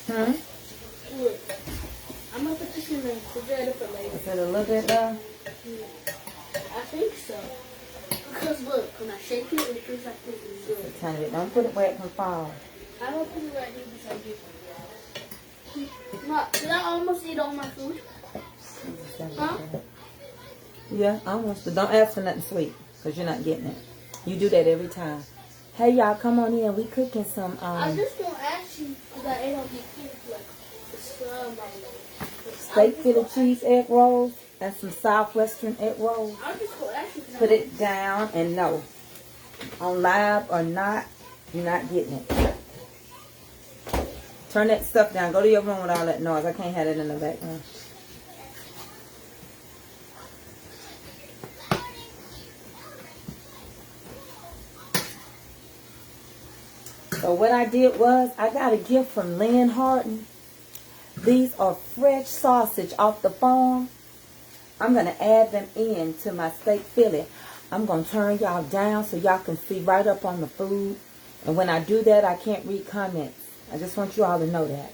Hmm? Look, I'm gonna put this in the refrigerator for later. Is it a little bit low? I think so. Because look, when I shake it, it feels like this is good. A tiny bit. Don't put it where it can fall. I'm gonna put it right here beside you. Ma, did I almost eat all my food? Huh? Yeah, almost. But don't ask for nothing sweet, because you're not getting it. You do that every time. Hey, y'all, come on in. We cooking some... I just gonna ask you, because I ate all these things, like, some... steak Philly cheese egg rolls and some Southwestern egg rolls. I'm just gonna ask you. Put it down and no. On live or not, you're not getting it. Turn that stuff down. Go to your room with all that noise. I can't have it in the background. So what I did was, I got a gift from Lynn Harden. These are fresh sausage off the farm. I'm going to add them in to my steak Philly. I'm going to turn y'all down so y'all can see right up on the food. And when I do that, I can't read comments. I just want you all to know that.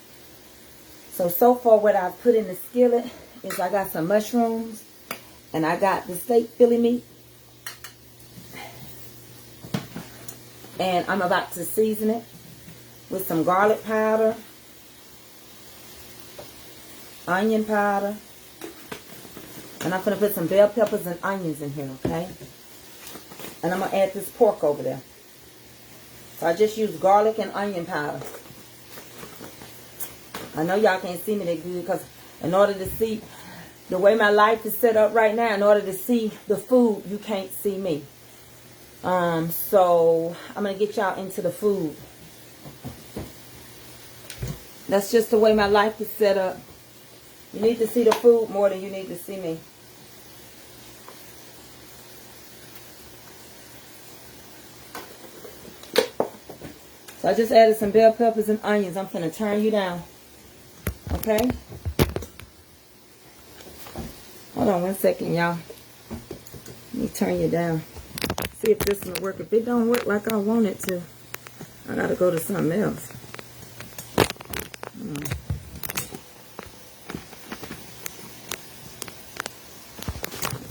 So far what I've put in the skillet is I got some mushrooms. And I got the steak Philly meat. And I'm about to season it with some garlic powder, onion powder, and I'm going to put some bell peppers and onions in here, okay? And I'm going to add this pork over there. So I just use garlic and onion powder. I know y'all can't see me that good because in order to see the way my life is set up right now, in order to see the food, you can't see me. So I'm going to get y'all into the food. That's just the way my life is set up. You need to see the food more than you need to see me. So I just added some bell peppers and onions. I'm going to turn you down. Okay? Hold on 1 second, y'all. Let me turn you down. See if this will work. If it don't work like I want it to, I got to go to something else.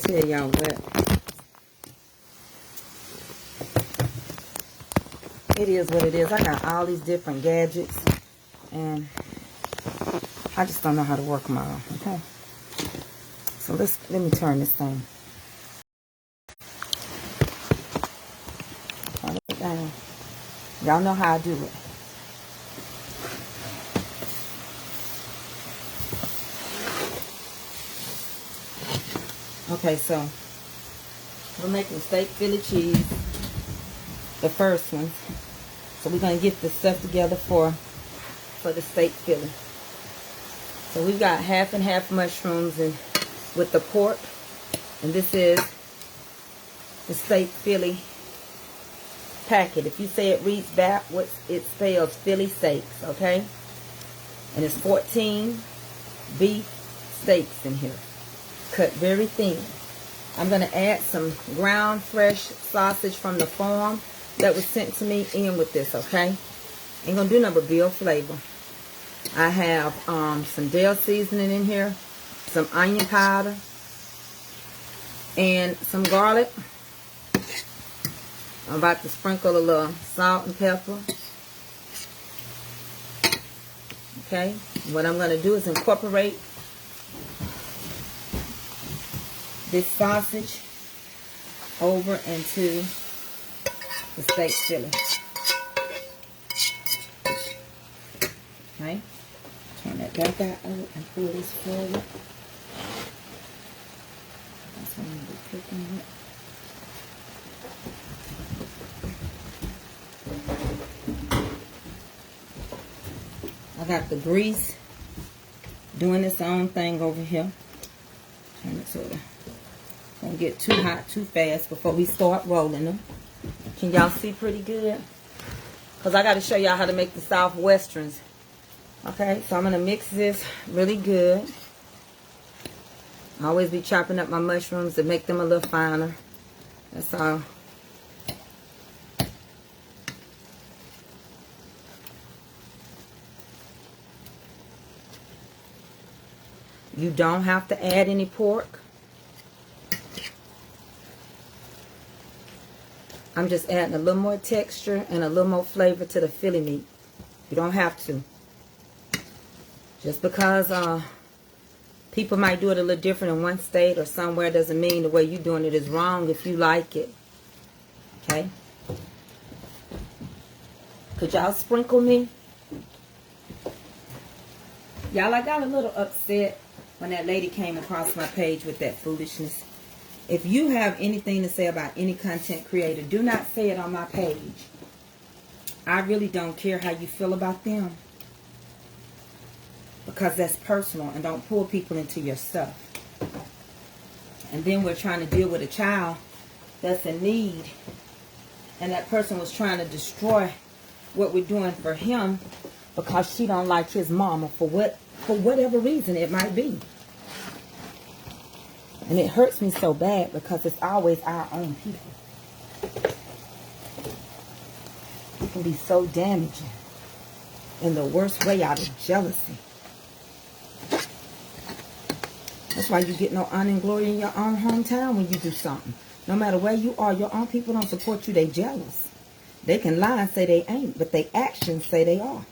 Tell y'all what. It is what it is. I got all these different gadgets. And I just don't know how to work them all. Okay? So let me turn this thing. Turn it down. Y'all know how I do it. Okay, so we're making steak Philly cheese, the first one. So we're gonna get the stuff together for the steak Philly. So we've got half and half mushrooms and with the pork, and this is the steak Philly packet. If you say it reads backwards, it spells Philly steaks, okay? And it's 14 beef steaks in here, cut very thin. I'm going to add some ground fresh sausage from the farm that was sent to me in with this, okay? Ain't going to do nothing but build flavor. I have some dill seasoning in here, some onion powder, and some garlic. I'm about to sprinkle a little salt and pepper. Okay, what I'm going to do is incorporate this sausage over into the steak Philly. Okay, turn that back out and pull this forward. That's what I'm going to be cooking with. I got the grease doing its own thing over here. Turn it so it don't get too hot too fast before we start rolling them. Can y'all see pretty good? Because I got to show y'all how to make the Southwesterns. Okay, so I'm going to mix this really good. I always be chopping up my mushrooms to make them a little finer. That's all. You don't have to add any pork. I'm just adding a little more texture and a little more flavor to the Philly meat. You don't have to. Just because people might do it a little different in one state or somewhere doesn't mean the way you're doing it is wrong if you like it. Okay? Could y'all sprinkle me? Y'all, I got a little upset when that lady came across my page with that foolishness. If you have anything to say about any content creator, do not say it on my page. I really don't care how you feel about them. Because that's personal, and don't pull people into your stuff. And then we're trying to deal with a child that's in need. And that person was trying to destroy what we're doing for him because she don't like his mama for whatever reason it might be. And it hurts me so bad because it's always our own people. It can be so damaging in the worst way out of jealousy. That's why you get no honor and glory in your own hometown when you do something. No matter where you are, your own people don't support you. They jealous. They can lie and say they ain't, but their actions say they are.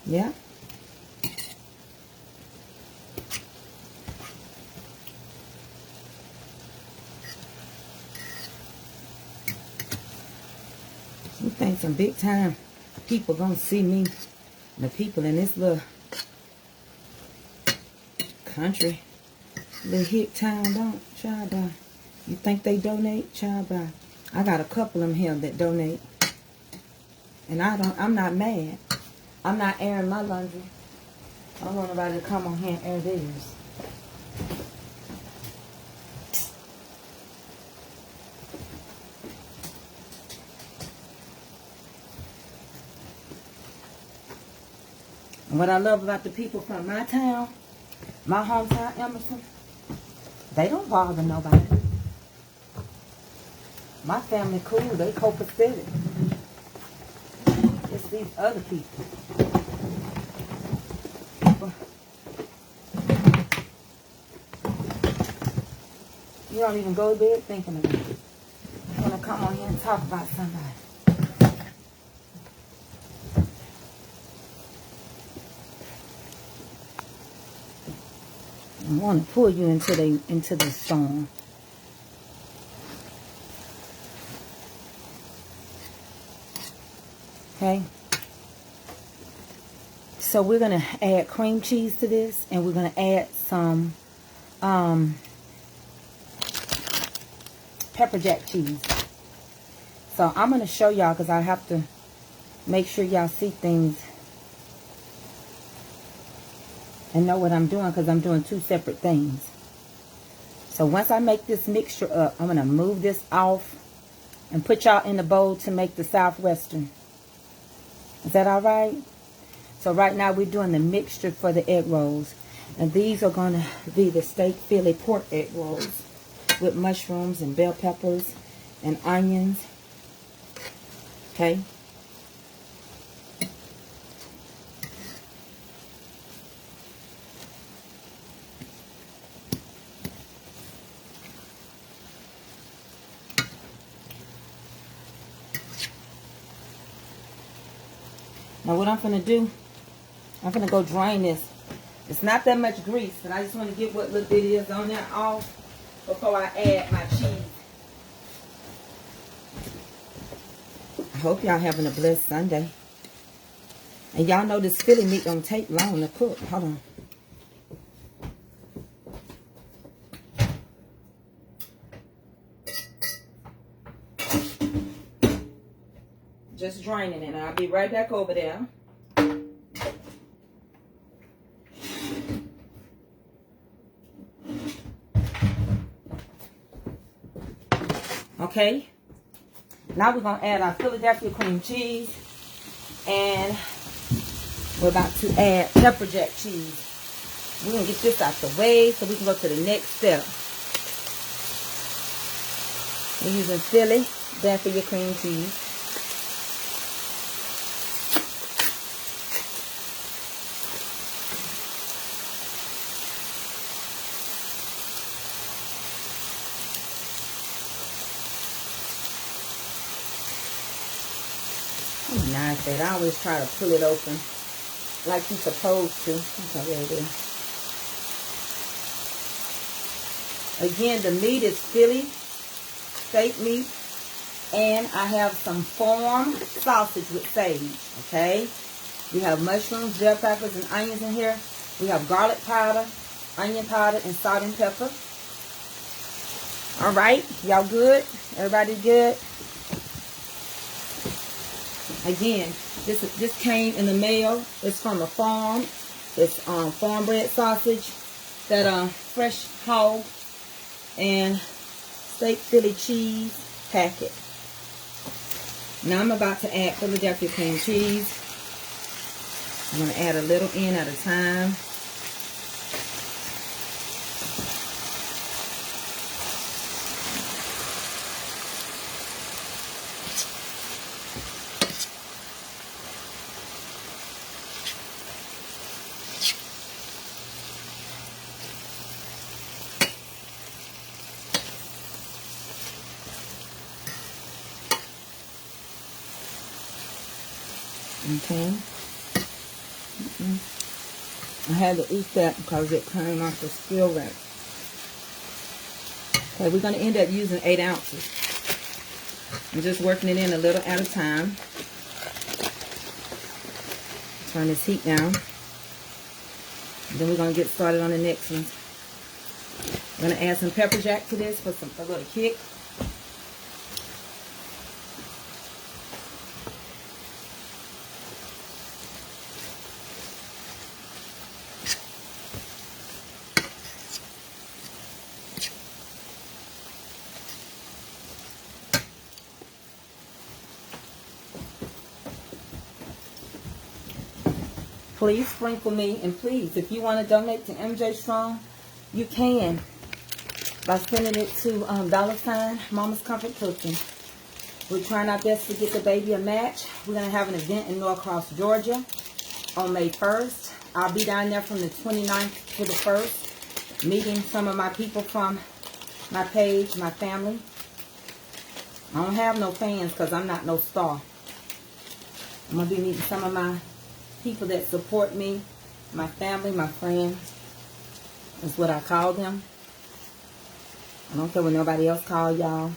Yeah? You think some big time people gonna see me, the people in this little country, little hick town, don't, child, you think they donate? Child, bye. I got a couple of them here that donate. And I'm not mad. I'm not airing my laundry. I don't want nobody to come on here and air theirs. And what I love about the people from my town, my hometown, Emerson, they don't bother nobody. My family cool, they copacetic. It's these other people. You don't even go to bed thinking of it. You want to come on here and talk about somebody. I want to pull you into the storm. Okay. So we're going to add cream cheese to this, and we're going to add some pepper jack cheese. So I'm going to show y'all because I have to make sure y'all see things and know what I'm doing because I'm doing two separate things. So once I make this mixture up, I'm going to move this off and put y'all in the bowl to make the Southwestern. Is that all right? So right now we're doing the mixture for the egg rolls. And these are going to be the steak Philly pork egg rolls with mushrooms and bell peppers and onions. Okay. Now what I'm going to do, I'm going to go drain this. It's not that much grease, but I just want to get what little bit is on there off before I add my cheese. I hope y'all having a blessed Sunday. And y'all know this Philly meat don't take long to cook. Hold on. Just draining it. I'll be right back over there. Okay. Now we're going to add our Philadelphia cream cheese. And we're about to add pepper jack cheese. We're going to get this out the way so we can go to the next step. We're using Philadelphia cream cheese. I said, I always try to pull it open like you're supposed to. Okay, there it is. Again, the meat is Philly steak meat. And I have some farm sausage with sage, okay? We have mushrooms, bell peppers, and onions in here. We have garlic powder, onion powder, and salt and pepper. All right, y'all good? Everybody good? Again, this came in the mail. It's from a farm. It's farm bred sausage, that fresh hog, and steak Philly cheese packet. Now I'm about to add Philadelphia cream cheese. I'm going to add a little in at a time. Okay. I had to eat that because it came off the steel rack. Okay, we're going to end up using 8 ounces. I'm just working it in a little at a time. Turn this heat down. Then we're going to get started on the next one. I'm going to add some pepper jack to this for a little kick. Please sprinkle me, and please, if you want to donate to MJ Strong, you can by sending it to $ Mama's Comfort Cooking. We're trying our best to get the baby a match. We're going to have an event in Norcross, Georgia on May 1st. I'll be down there from the 29th to the 1st, meeting some of my people from my page, my family. I don't have no fans because I'm not no star. I'm going to be meeting some of my people that support me, my family, my friends, is what I call them. I don't care what nobody else call y'all.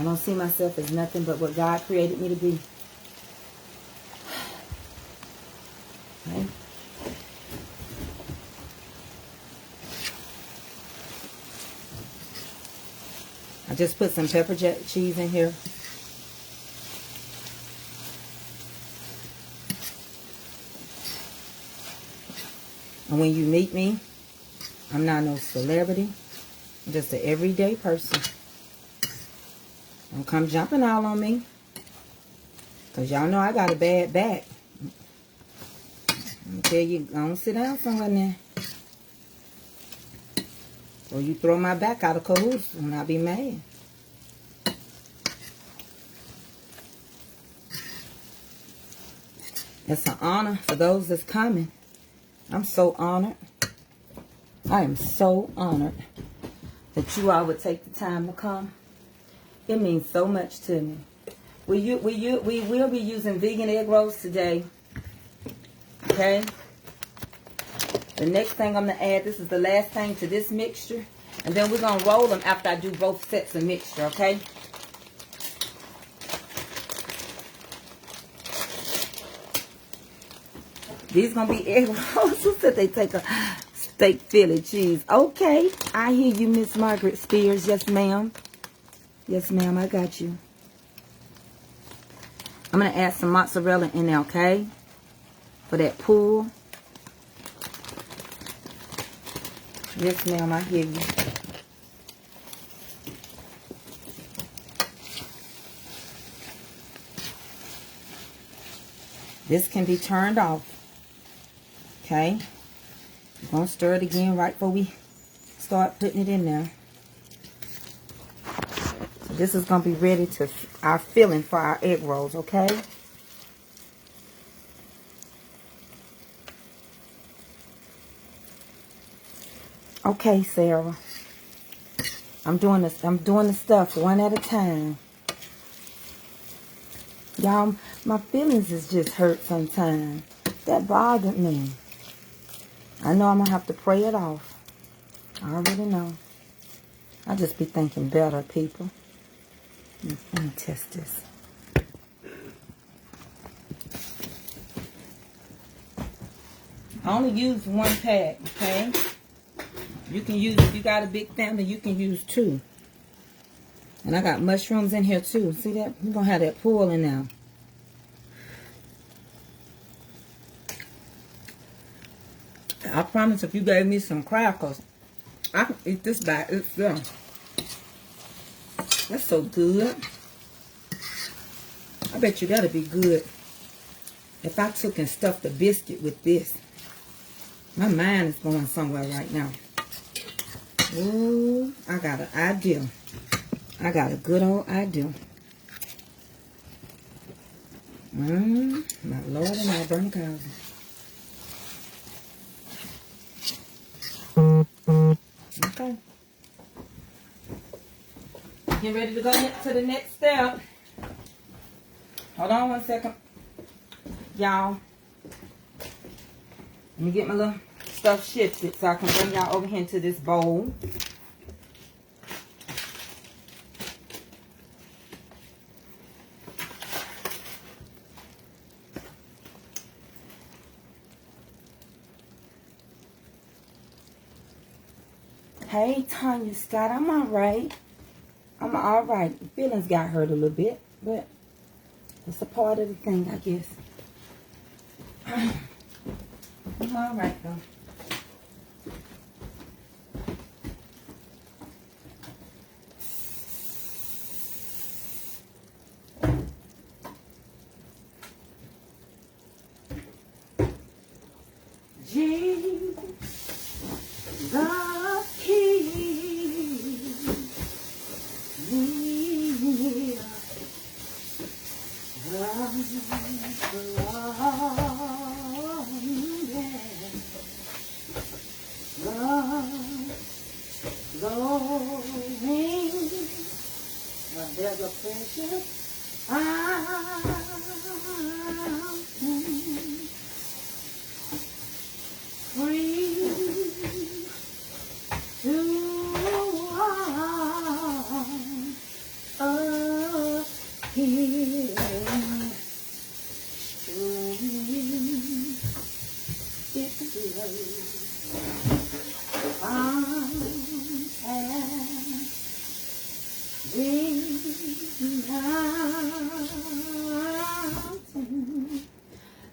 I don't see myself as nothing but what God created me to be. Okay. I just put some pepper jack cheese in here. And when you meet me, I'm not no celebrity. I'm just an everyday person. Don't come jumping all on me. Because y'all know I got a bad back. I'm going to tell you, don't sit down somewhere now. Or you throw my back out of cahoots and I'll be mad. It's an honor for those that's coming. I'm so honored. I am so honored that you all would take the time to come. It means so much to me. We will be using vegan egg rolls today. Okay? The next thing I'm going to add, this is the last thing to this mixture. And then we're going to roll them after I do both sets of mixture, okay? These going to be egg rolls. Who said they take a steak Philly cheese? Okay. I hear you, Miss Margaret Spears. Yes, ma'am. Yes, ma'am. I got you. I'm going to add some mozzarella in there, okay? For that pull. Yes, ma'am. I hear you. This can be turned off. Okay, we're going to stir it again right before we start putting it in there. So this is going to be ready to our filling for our egg rolls, okay? Okay, Sarah. I'm doing the stuff one at a time. Y'all, my feelings is just hurt sometimes. That bothered me. I know I'm going to have to pray it off. I already know. I just be thinking better, people. Let me test this. I only use 1 pack, okay? You can use, if you got a big family, you can use 2. And I got mushrooms in here too. See that? We're going to have that pool in there. I promise if you gave me some crackers, I can eat this by itself. That's so good. I bet you that'll be good. If I took and stuffed a biscuit with this. My mind is going somewhere right now. Ooh, I got an idea. I got a good old idea. My Lord and my burning cows. Okay. Get ready to go to the next step. Hold on 1 second. Y'all. Let me get my little stuff shifted so I can bring y'all over here into this bowl. Hey, Tanya Scott, I'm all right. I'm all right. Feelings got hurt a little bit, but it's a part of the thing, I guess. I'm all right, though. There's a precious free to healing. It's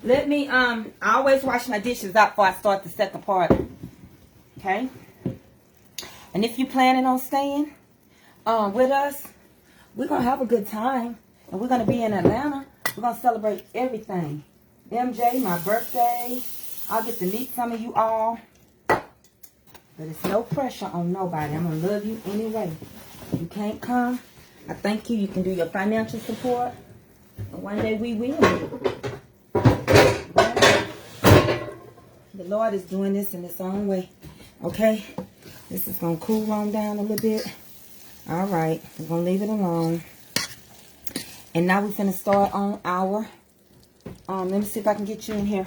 Let me, I always wash my dishes out before I start the second part. Okay? And if you're planning on staying with us, we're going to have a good time. And we're going to be in Atlanta. We're going to celebrate everything. MJ, my birthday. I'll get to meet some of you all. But it's no pressure on nobody. I'm going to love you anyway. If you can't come, I thank you. You can do your financial support. And one day we will. The Lord is doing this in His own way. Okay? This is going to cool on down a little bit. All right. We're going to leave it alone. And now we're going to start on our... let me see if I can get you in here.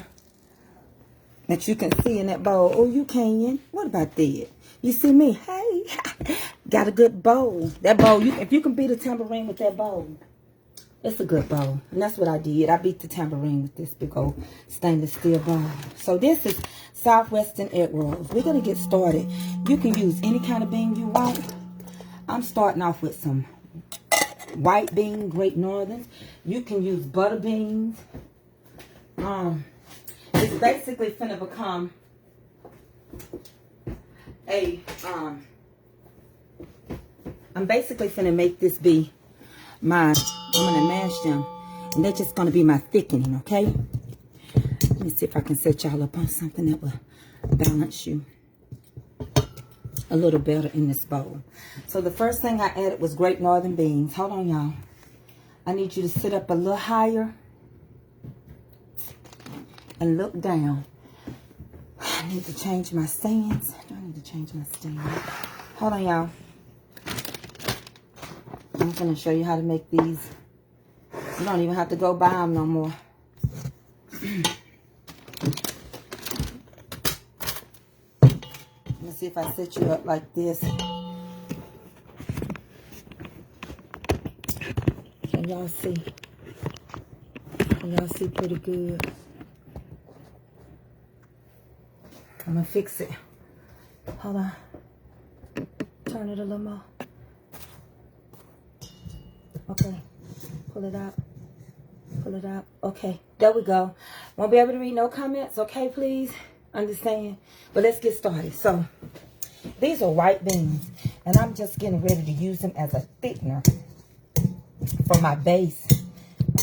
That you can see in that bowl. Oh, you can. What about that? You see me? Hey. Got a good bowl. That bowl, if you can beat a tambourine with that bowl, it's a good bowl. And that's what I did. I beat the tambourine with this big old stainless steel bowl. So this is Southwestern egg rolls. We're going to get started. You can use any kind of bean you want. I'm starting off with some white bean, Great Northerns. You can use butter beans. It's basically finna become a, I'm basically finna make this be my, I'm gonna mash them, and that's just gonna be my thickening, okay? Let me see if I can set y'all up on something that will balance you a little better in this bowl. So the first thing I added was Great Northern beans. Hold on, y'all. I need you to sit up a little higher and look down. I need to change my stands. Do I need to change my stand? Hold on, y'all. I'm going to show you how to make these You don't even have to go buy them no more. Let's see if I set you up like this. Can y'all see? Can y'all see pretty good? I'm gonna fix it. Hold on. Turn it a little more. Okay. Pull it out. Pull it out. Okay. There we go. Won't be able to read no comments. Okay, please. Understand. But let's get started. So, these are white beans. And I'm just getting ready to use them as a thickener for my base.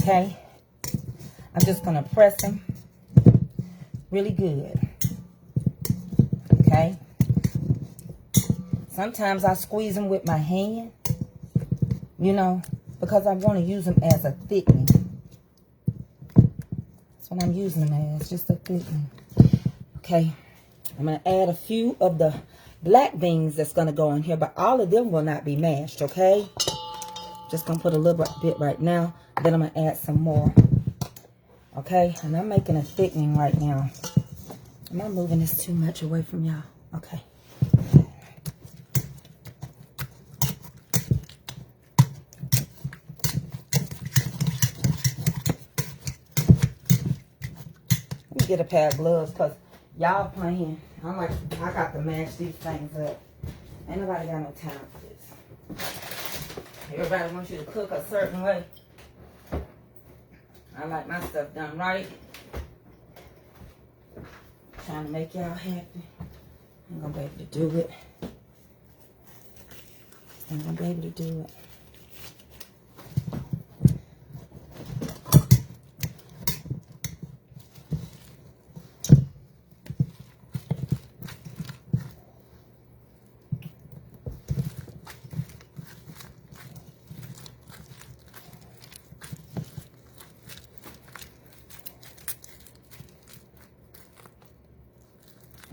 Okay. I'm just going to press them really good. Okay. Sometimes I squeeze them with my hand, you know, because I want to use them as a thickening. That's what I'm using them as, just a thickening. Okay, I'm going to add a few of the black beans that's going to go in here, but all of them will not be mashed, okay? Just going to put a little bit right now, then I'm going to add some more. Okay, and I'm making a thickening right now. Am I moving this too much away from y'all? Okay. Get a pair of gloves because y'all playing. I'm like, I got to mash these things up. Ain't nobody got no time for this. Everybody wants you to cook a certain way. I like my stuff done right. Trying to make y'all happy. I'm gonna be able to do it. I'm gonna be able to do it.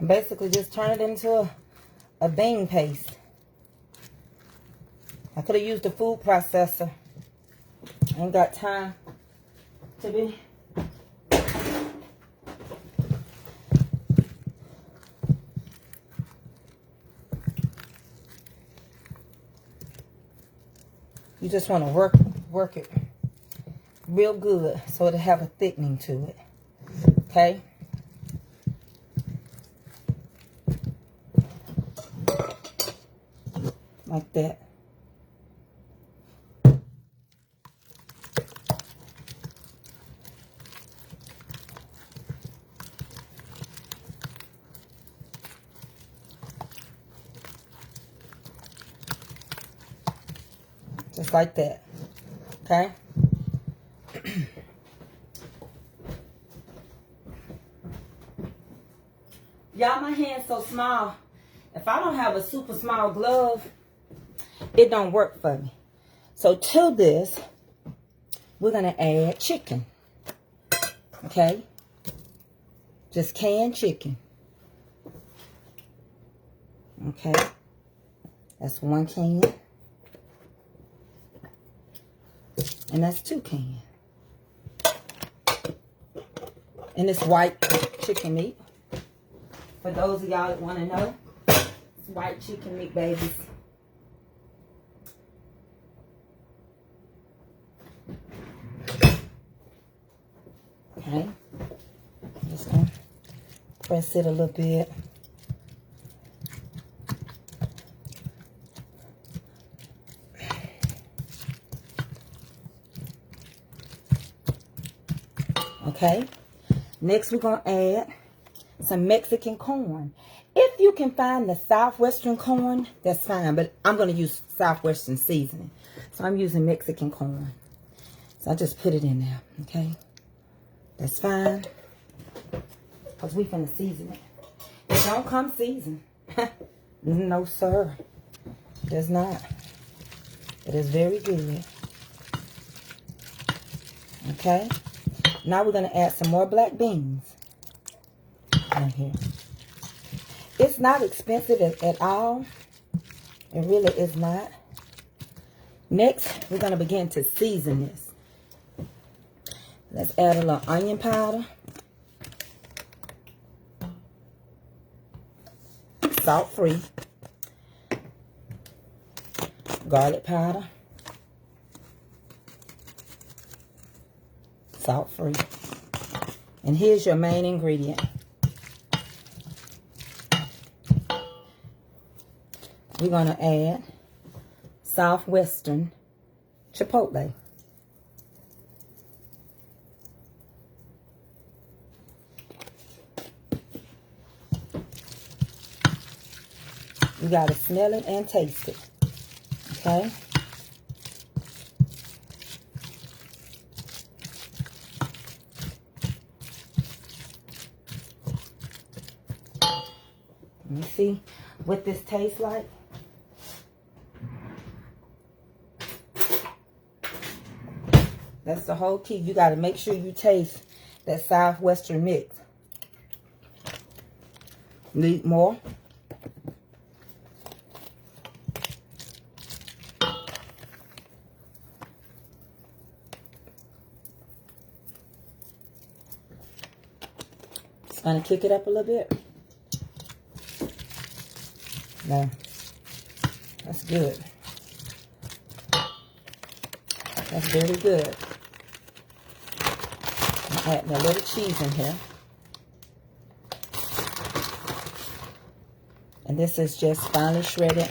Basically just turn it into a bean paste. I could have used a food processor. I ain't got time to be. You just want to work it real good so it'll have a thickening to it. Okay? Like that. Just like that. Okay? Y'all, my hand's so small. If I don't have a super small glove, it don't work for me. So to this, we're going to add chicken. Okay? Just canned chicken. Okay? That's 1 can. And that's 2 cans. And it's white chicken meat. For those of y'all that want to know, it's white chicken meat, babies. Okay. I'm just going to press it a little bit. Okay. Next, we're going to add some Mexican corn. If you can find the Southwestern corn, that's fine. But I'm going to use Southwestern seasoning. So I'm using Mexican corn. So I just put it in there. Okay. That's fine. Because we finna season it. It don't come seasoned. No, sir. It does not. It is very good. Okay. Now we're going to add some more black beans in here. It's not expensive at all. It really is not. Next, we're going to begin to season this. Let's add a little onion powder. Salt free. Garlic powder. Salt free. And here's your main ingredient. We're going to add Southwestern Chipotle. You got to smell it and taste it. Okay? Let me see what this tastes like. That's the whole key. You got to make sure you taste that Southwestern mix. Need more? Just going to kick it up a little bit. No. That's good. That's very good. Add a little cheese in here. And this is just finely shredded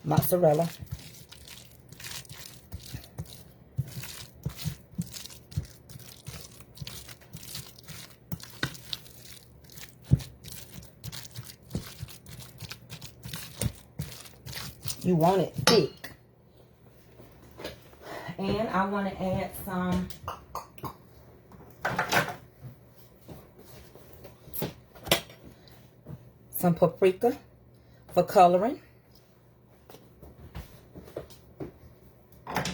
mozzarella. You want it thick. And I want to add some paprika for coloring. I'm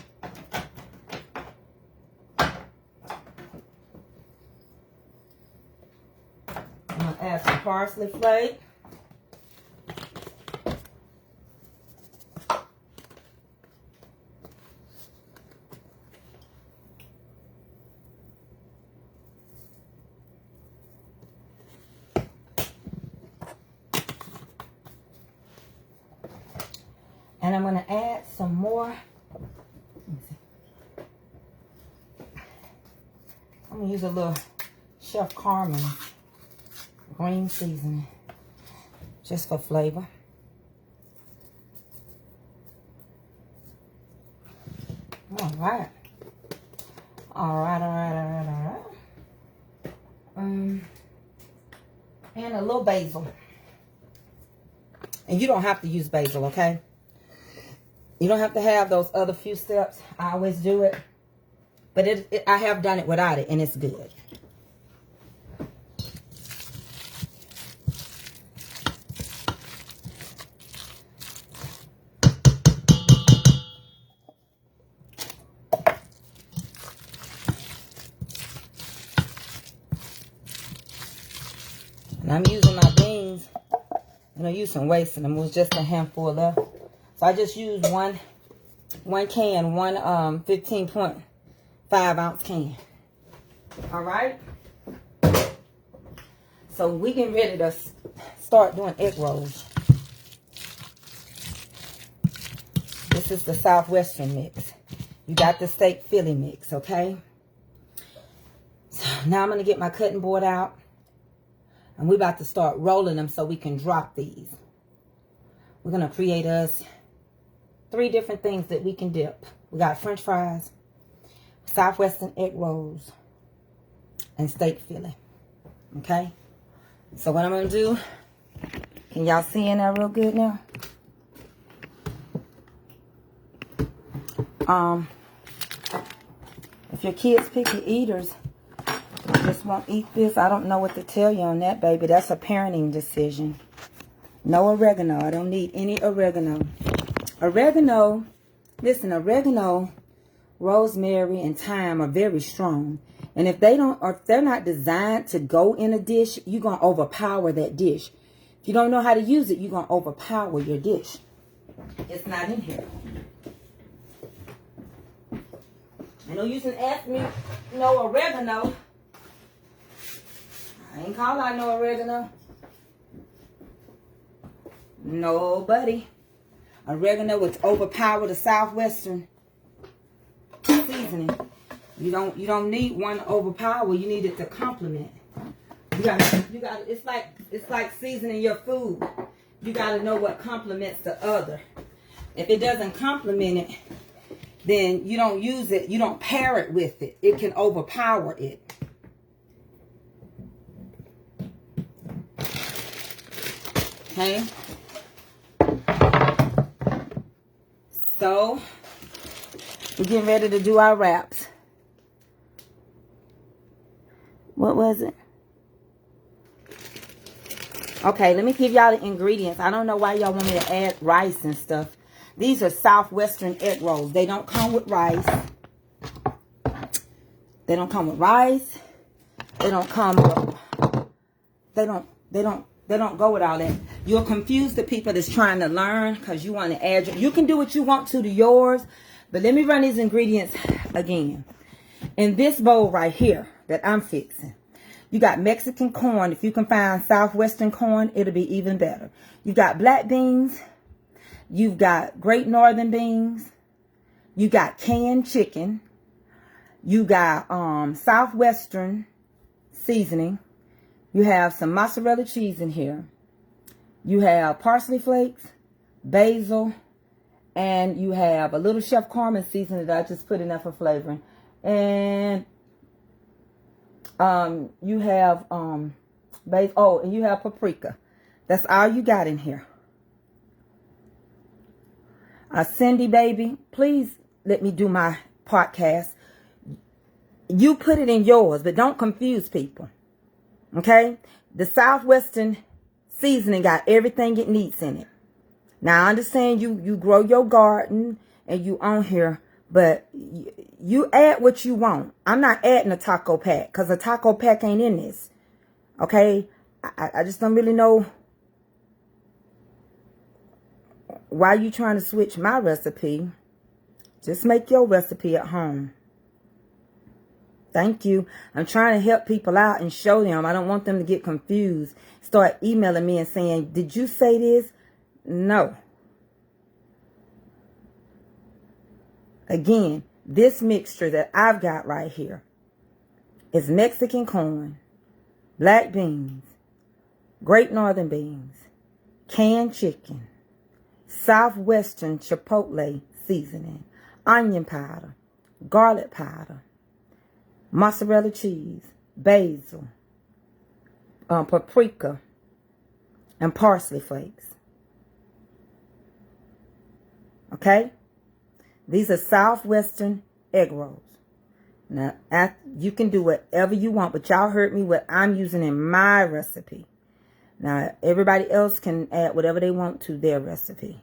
going to add some parsley flake. And I'm going to add some more. I'm going to use a little Chef Carmen green seasoning just for flavor. All right. All right. And a little basil. And you don't have to use basil, okay? You don't have to have those other few steps. I always do it. But I have done it without it, and it's good. And I'm using my beans. And I used some wasting them. It was just a handful left. So I just used one can, 15.5 ounce can. All right. So we getting ready to start doing egg rolls. This is the Southwestern mix. You got the steak Philly mix, okay? So now I'm going to get my cutting board out. And we're about to start rolling them so we can drop these. We're going to create us 3 different things that we can dip. We got French fries, Southwestern egg rolls, and steak Philly. Okay? So what I'm going to do, can y'all see in there real good now? If your kids picky eaters, just won't eat this, I don't know what to tell you on that, baby. That's a parenting decision. No oregano. I don't need any oregano. Oregano, listen, oregano, rosemary, and thyme are very strong. And if they don't, or if they're not designed to go in a dish, you're going to overpower that dish. If you don't know how to use it, you're going to overpower your dish. It's not in here. I know you can ask me no oregano. I ain't calling out no oregano. Nobody. Oregano would overpower the Southwestern seasoning. You don't need one to overpower. You need it to complement. You got it's like seasoning your food. You gotta know what complements the other. If it doesn't complement it, then you don't use it, you don't pair it with it. It can overpower it. Okay? So, we're getting ready to do our wraps. What was it? Okay, let me give y'all the ingredients. I don't know why y'all want me to add rice and stuff. These are Southwestern egg rolls. They don't come with rice. They don't come with rice. They don't come with, they don't go with all that. You'll confuse the people that's trying to learn because you want to add. You can do what you want to yours, but let me run these ingredients again. In this bowl right here that I'm fixing, you got Mexican corn. If you can find Southwestern corn, it'll be even better. You got black beans. You've got Great Northern beans. You got canned chicken. You got Southwestern seasoning. You have some mozzarella cheese in here. You have parsley flakes, basil, and you have a little Chef Carmen seasoning that I just put in there for flavoring. And you have basil. Oh, and you have paprika. That's all you got in here. Cindy, baby, please let me do my podcast. You put it in yours, but don't confuse people. Okay? The Southwestern seasoning got everything it needs in it. Now, I understand you grow your garden and you on here, but you add what you want. I'm not adding a taco pack because a taco pack ain't in this. Okay? I just don't really know why you trying to switch my recipe. Just make your recipe at home. Thank you. I'm trying to help people out and show them. I don't want them to get confused. Start emailing me and saying, did you say this? No. Again, this mixture that I've got right here is Mexican corn, black beans, Great Northern beans, canned chicken, Southwestern chipotle seasoning, onion powder, garlic powder, mozzarella cheese, basil, paprika, and parsley flakes. Okay? These are Southwestern egg rolls. Now, you can do whatever you want, but y'all heard me what I'm using in my recipe. Now, everybody else can add whatever they want to their recipe.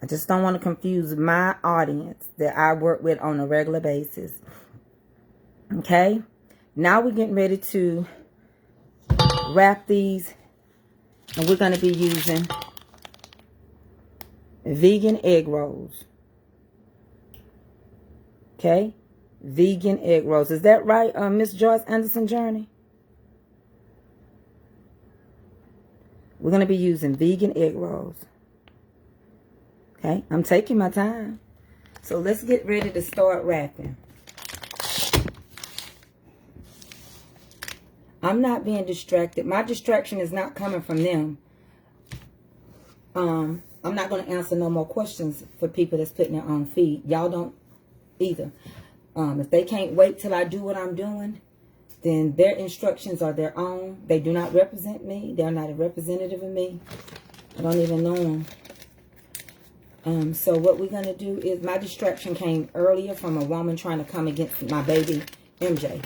I just don't want to confuse my audience that I work with on a regular basis. Okay? Now we're getting ready to wrap these. And we're going to be using vegan egg rolls. Okay? Vegan egg rolls. Is that right, Miss Joyce Anderson Journey? We're going to be using vegan egg rolls. Okay? I'm taking my time. So let's get ready to start wrapping. I'm not being distracted. My distraction is not coming from them. I'm not going to answer no more questions for people that's putting their own feed. Y'all don't either. If they can't wait till I do what I'm doing, then their instructions are their own. They do not represent me. They're not a representative of me. I don't even know them. So what we're going to do is, my distraction came earlier from a woman trying to come against my baby, MJ.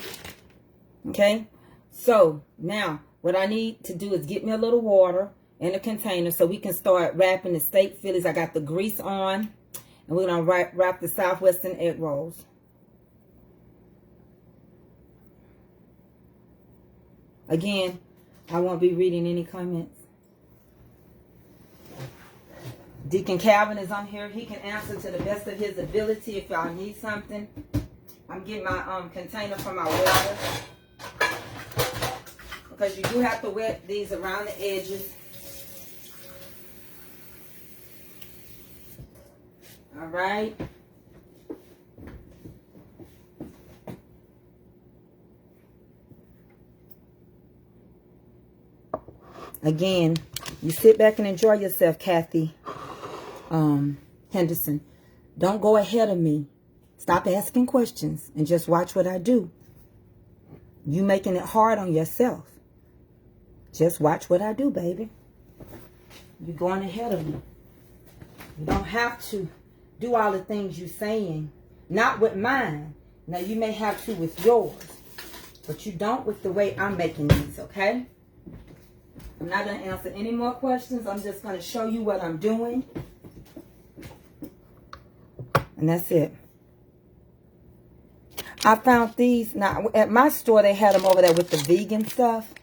Okay? So, now, what I need to do is get me a little water in a container so we can start wrapping the steak fillies. I got the grease on. And we're going to wrap the Southwestern egg rolls. Again, I won't be reading any comments. Deacon Calvin is on here. He can answer to the best of his ability if y'all need something. I'm getting my container for my water. Because you do have to wet these around the edges. All right. Again, you sit back and enjoy yourself, Kathy Henderson. Don't go ahead of me. Stop asking questions and just watch what I do. You making it hard on yourself. Just watch what I do, baby. You're going ahead of me. You don't have to do all the things you're saying. Not with mine. Now, you may have to with yours. But you don't with the way I'm making these, okay? I'm not going to answer any more questions. I'm just going to show you what I'm doing. And that's it. I found these. Now, at my store, they had them over there with the vegan stuff.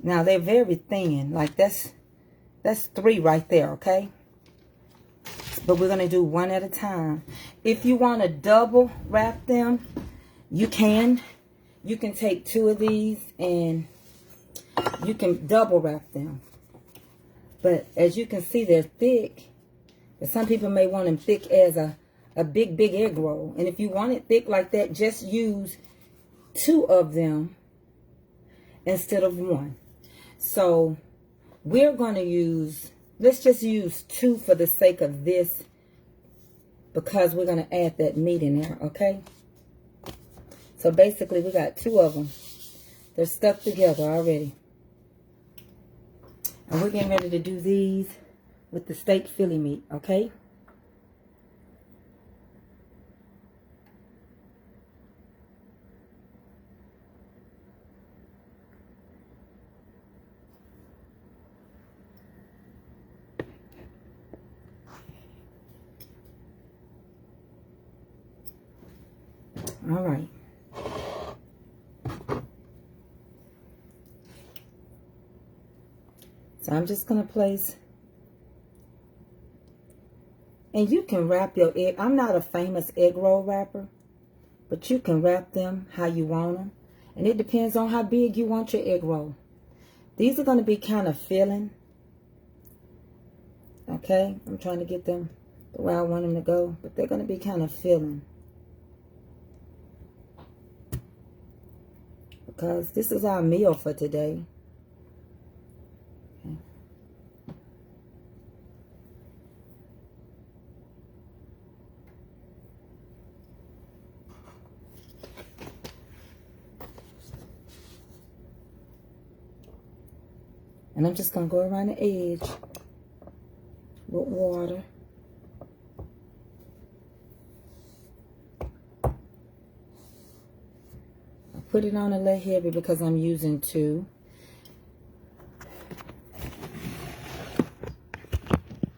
Now, they're very thin. Like, that's 3 right there, okay? But we're going to do one at a time. If you want to double wrap them, you can. You can take 2 of these and you can double wrap them. But as you can see, they're thick. But some people may want them thick as a big egg roll. And if you want it thick like that, just use 2 of them instead of 1. So we're going to use, let's just use 2 for the sake of this, because we're going to add that meat in there, okay? So basically we got 2 of them. They're stuck together already. And we're getting ready to do these with the steak Philly meat, okay? All right. So I'm just going to place, and you can wrap your egg. I'm not a famous egg roll wrapper, but you can wrap them how you want them. And it depends on how big you want your egg roll. These are going to be kind of filling. Okay, I'm trying to get them the way I want them to go, but they're going to be kind of filling. Because this is our meal for today. Okay. And I'm just going to go around the edge with water. Put it on a little heavy because I'm using 2.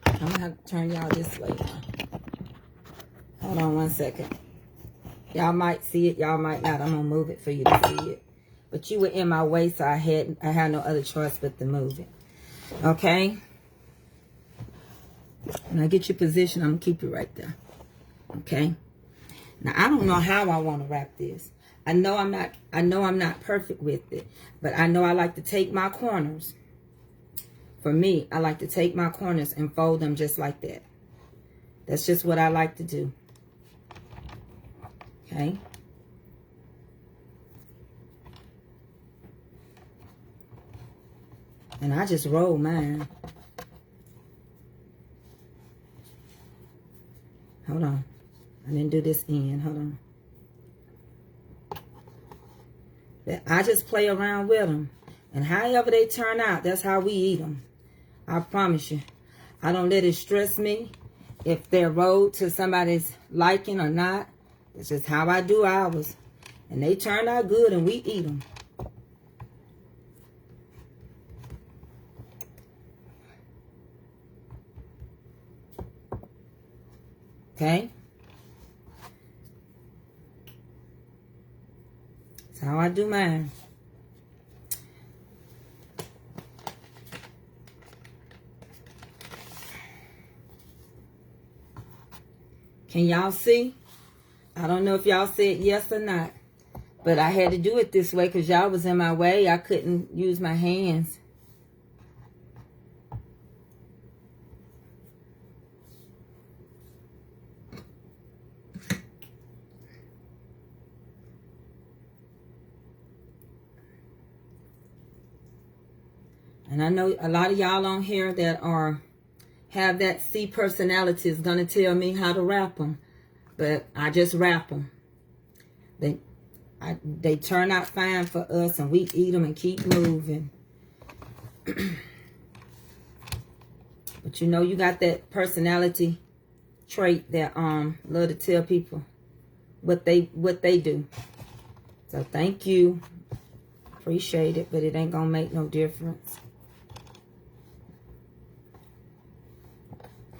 I'm going to have to turn y'all this way now. Hold on 1 second. Y'all might see it, y'all might not. I'm going to move it for you to see it. But you were in my way, so I had no other choice but to move it. Okay? When I get your position, I'm going to keep you right there. Okay? Now, I don't know how I want to wrap this. I know I'm not perfect with it, but I know I like to take my corners. For me, I like to take my corners and fold them just like that. That's just what I like to do. Okay? And I just roll mine. Hold on. I didn't do this end. Hold on. I just play around with them. And however they turn out, that's how we eat them. I promise you. I don't let it stress me if they're rolled to somebody's liking or not. It's just how I do ours. And they turn out good and we eat them. Okay? That's how I do mine. Can y'all see? I don't know if y'all said yes or not. But I had to do it this way because y'all was in my way. I couldn't use my hands. And I know a lot of y'all on here that have that C personality is going to tell me how to wrap them. But I just wrap them. They turn out fine for us, and we eat them and keep moving. But you know, you got that personality trait that love to tell people what they do. So thank you. Appreciate it, but it ain't gonna make no difference.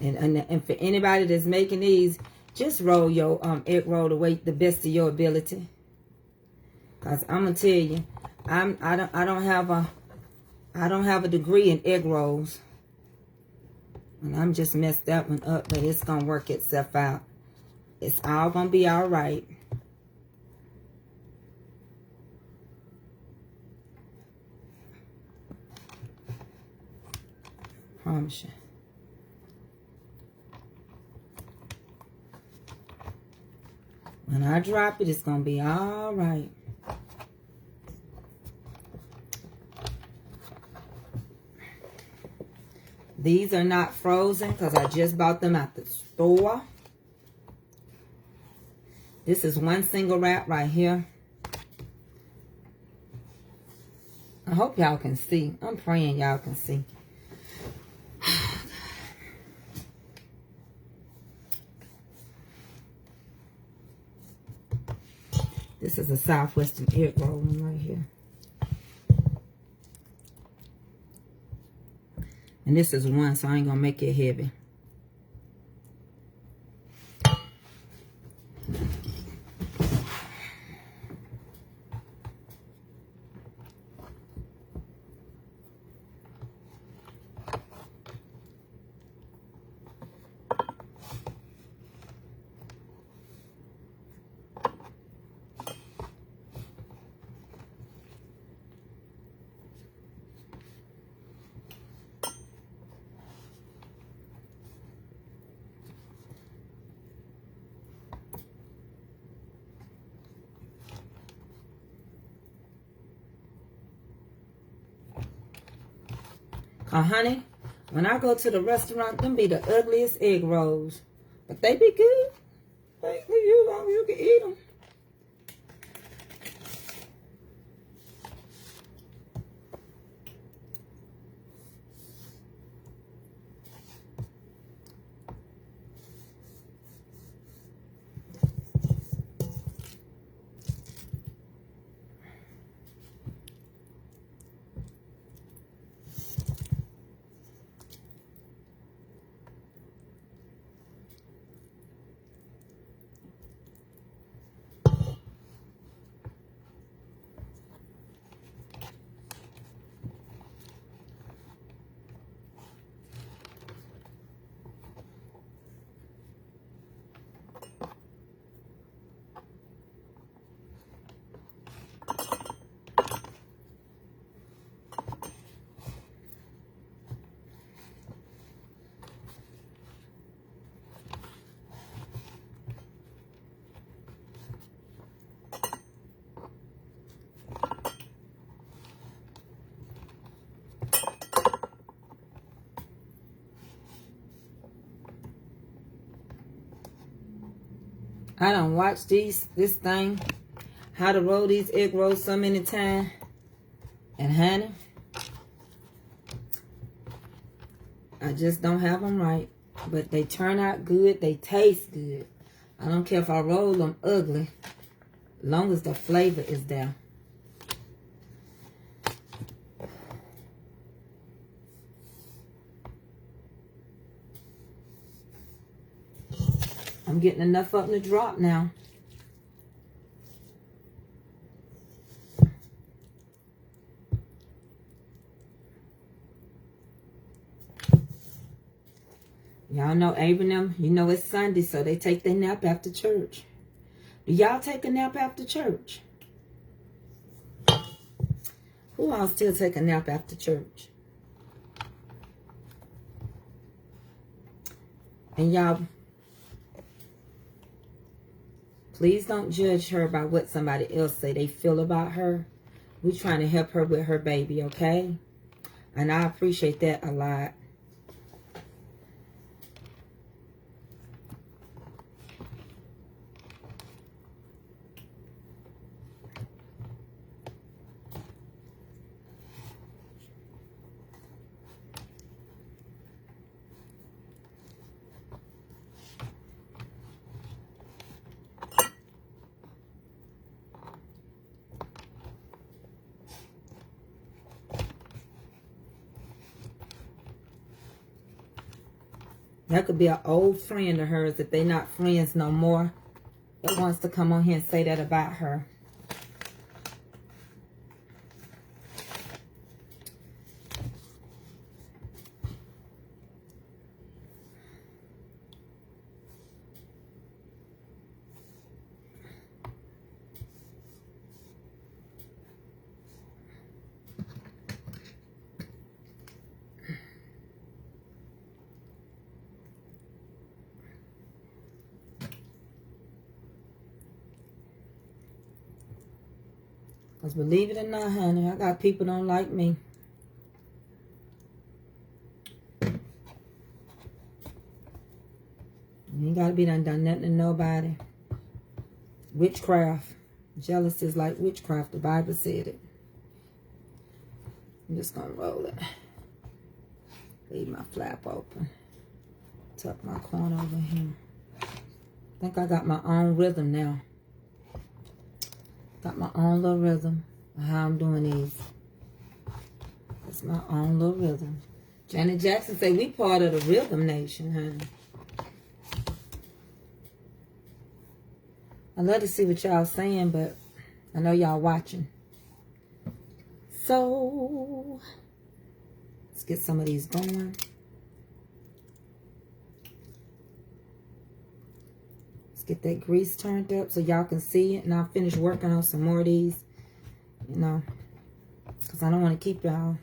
And for anybody that's making these, just roll your egg roll the best of your ability. Cause I'm gonna tell you, I don't have a degree in egg rolls, and I'm just messed that one up. But it's gonna work itself out. It's all gonna be all right. Promise you. When I drop it, it's going to be all right. These are not frozen because I just bought them at the store. This is one single wrap right here. I hope y'all can see. I'm praying y'all can see. This is a Southwestern egg roll one right here. And this is one, so I ain't gonna make it heavy. Honey, when I go to the restaurant, them be the ugliest egg rolls. But they be good. You can eat them. I done watched this thing, how to roll these egg rolls so many times. And honey, I just don't have them right. But they turn out good. They taste good. I don't care if I roll them ugly, as long as the flavor is there. I'm getting enough of them to drop now. Y'all know Abraham, you know it's Sunday, so they take their nap after church. Do y'all take a nap after church? Who all still take a nap after church? And y'all, please don't judge her by what somebody else say they feel about her. We're trying to help her with her baby, okay? And I appreciate that a lot. That could be an old friend of hers if they're not friends no more. That wants to come on here and say that about her. Because believe it or not, honey, I got people don't like me. You ain't got to be done nothing to nobody. Witchcraft. Jealousy is like witchcraft. The Bible said it. I'm just going to roll it. Leave my flap open. Tuck my corn over here. I think I got my own rhythm now. Got my own little rhythm of how I'm doing these. It's my own little rhythm. Janet Jackson say we part of the rhythm nation, honey. I love to see what y'all saying, but I know y'all watching. So let's get some of these going. Get that grease turned up so y'all can see it. And I'll finish working on some more of these. You know. Because I don't want to keep y'all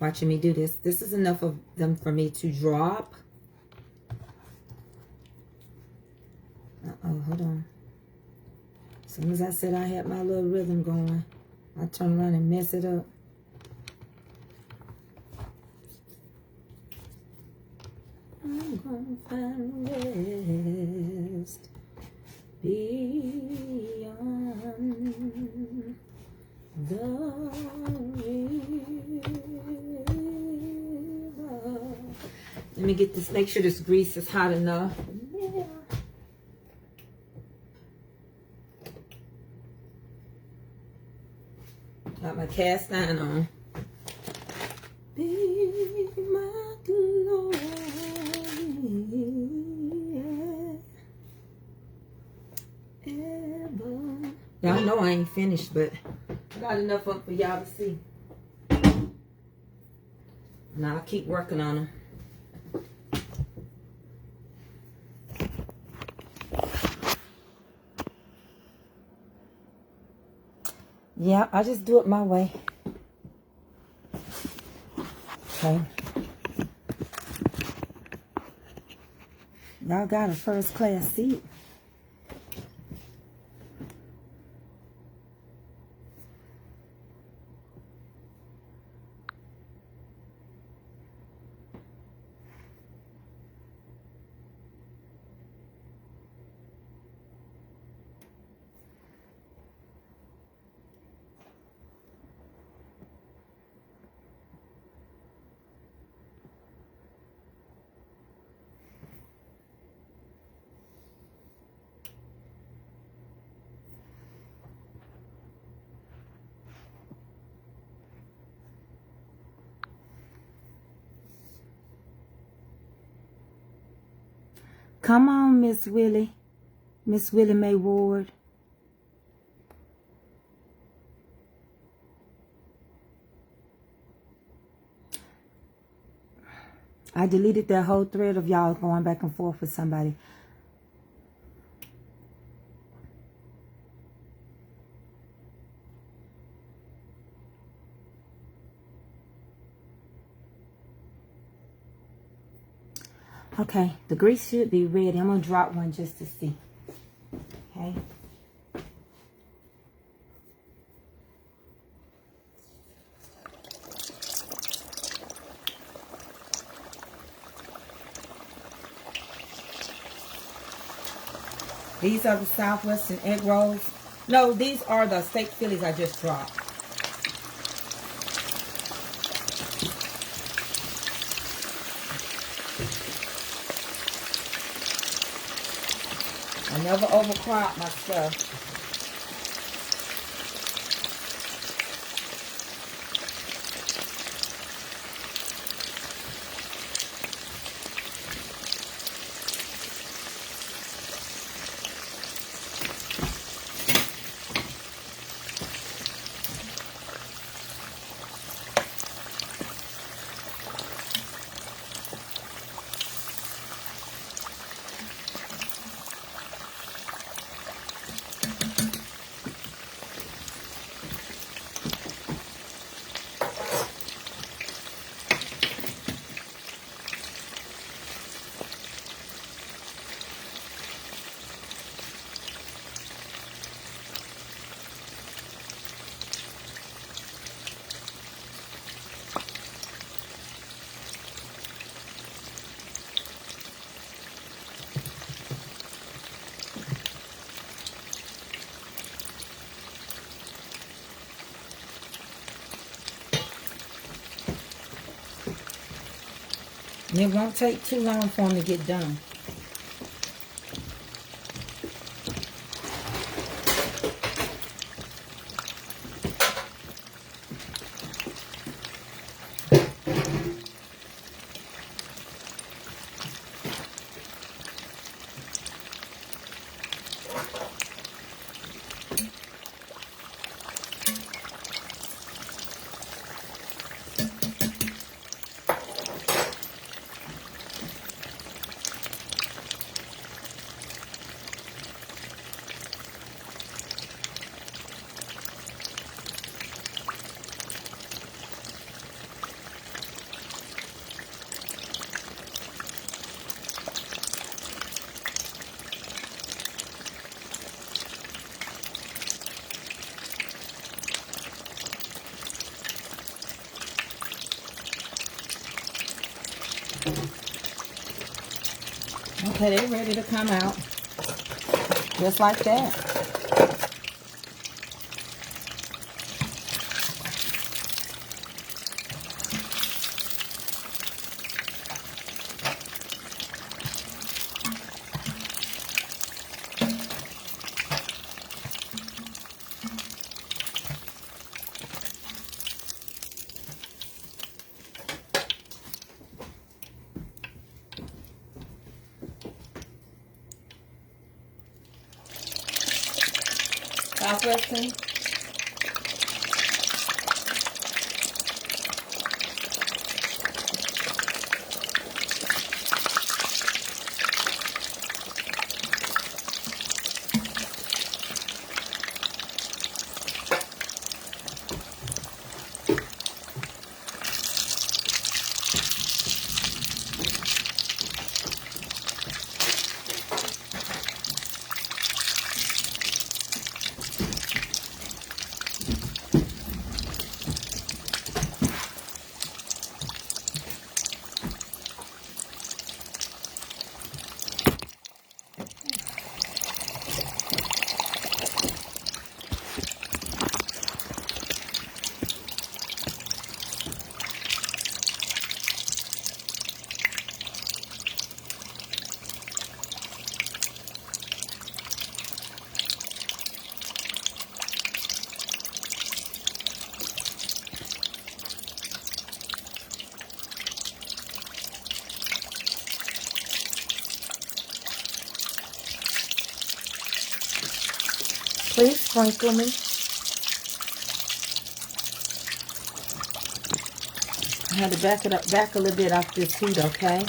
watching me do this. This is enough of them for me to drop. Uh-oh, hold on. As soon as I said I had my little rhythm going, I turn around and mess it up. I'm gonna find rest beyond the river. Let me get this, make sure this grease is hot enough. Yeah. Got my cast iron on. Be my glory. Y'all know I ain't finished, but I got enough up for y'all to see. Now I'll keep working on them. Yeah, I just do it my way. Okay. Y'all got a first class seat. Come on, Miss Willie. Miss Willie Mae Ward. I deleted that whole thread of y'all going back and forth with somebody. Okay, the grease should be ready. I'm going to drop one just to see. Okay. These are the Southwestern egg rolls. No, these are the steak Phillies I just dropped. I never overcrop my stuff. And it won't take too long for them to get done. Okay, they're ready to come out. Just like that. Southwestern. Please sprinkle me. I had to back it up, back a little bit off this heat, okay?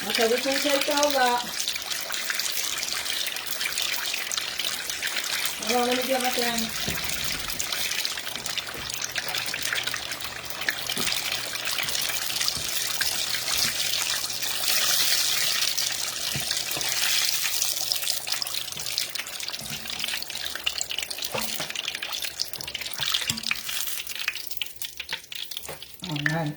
Okay, we can take those out. Hold on, let me get my thing. All right.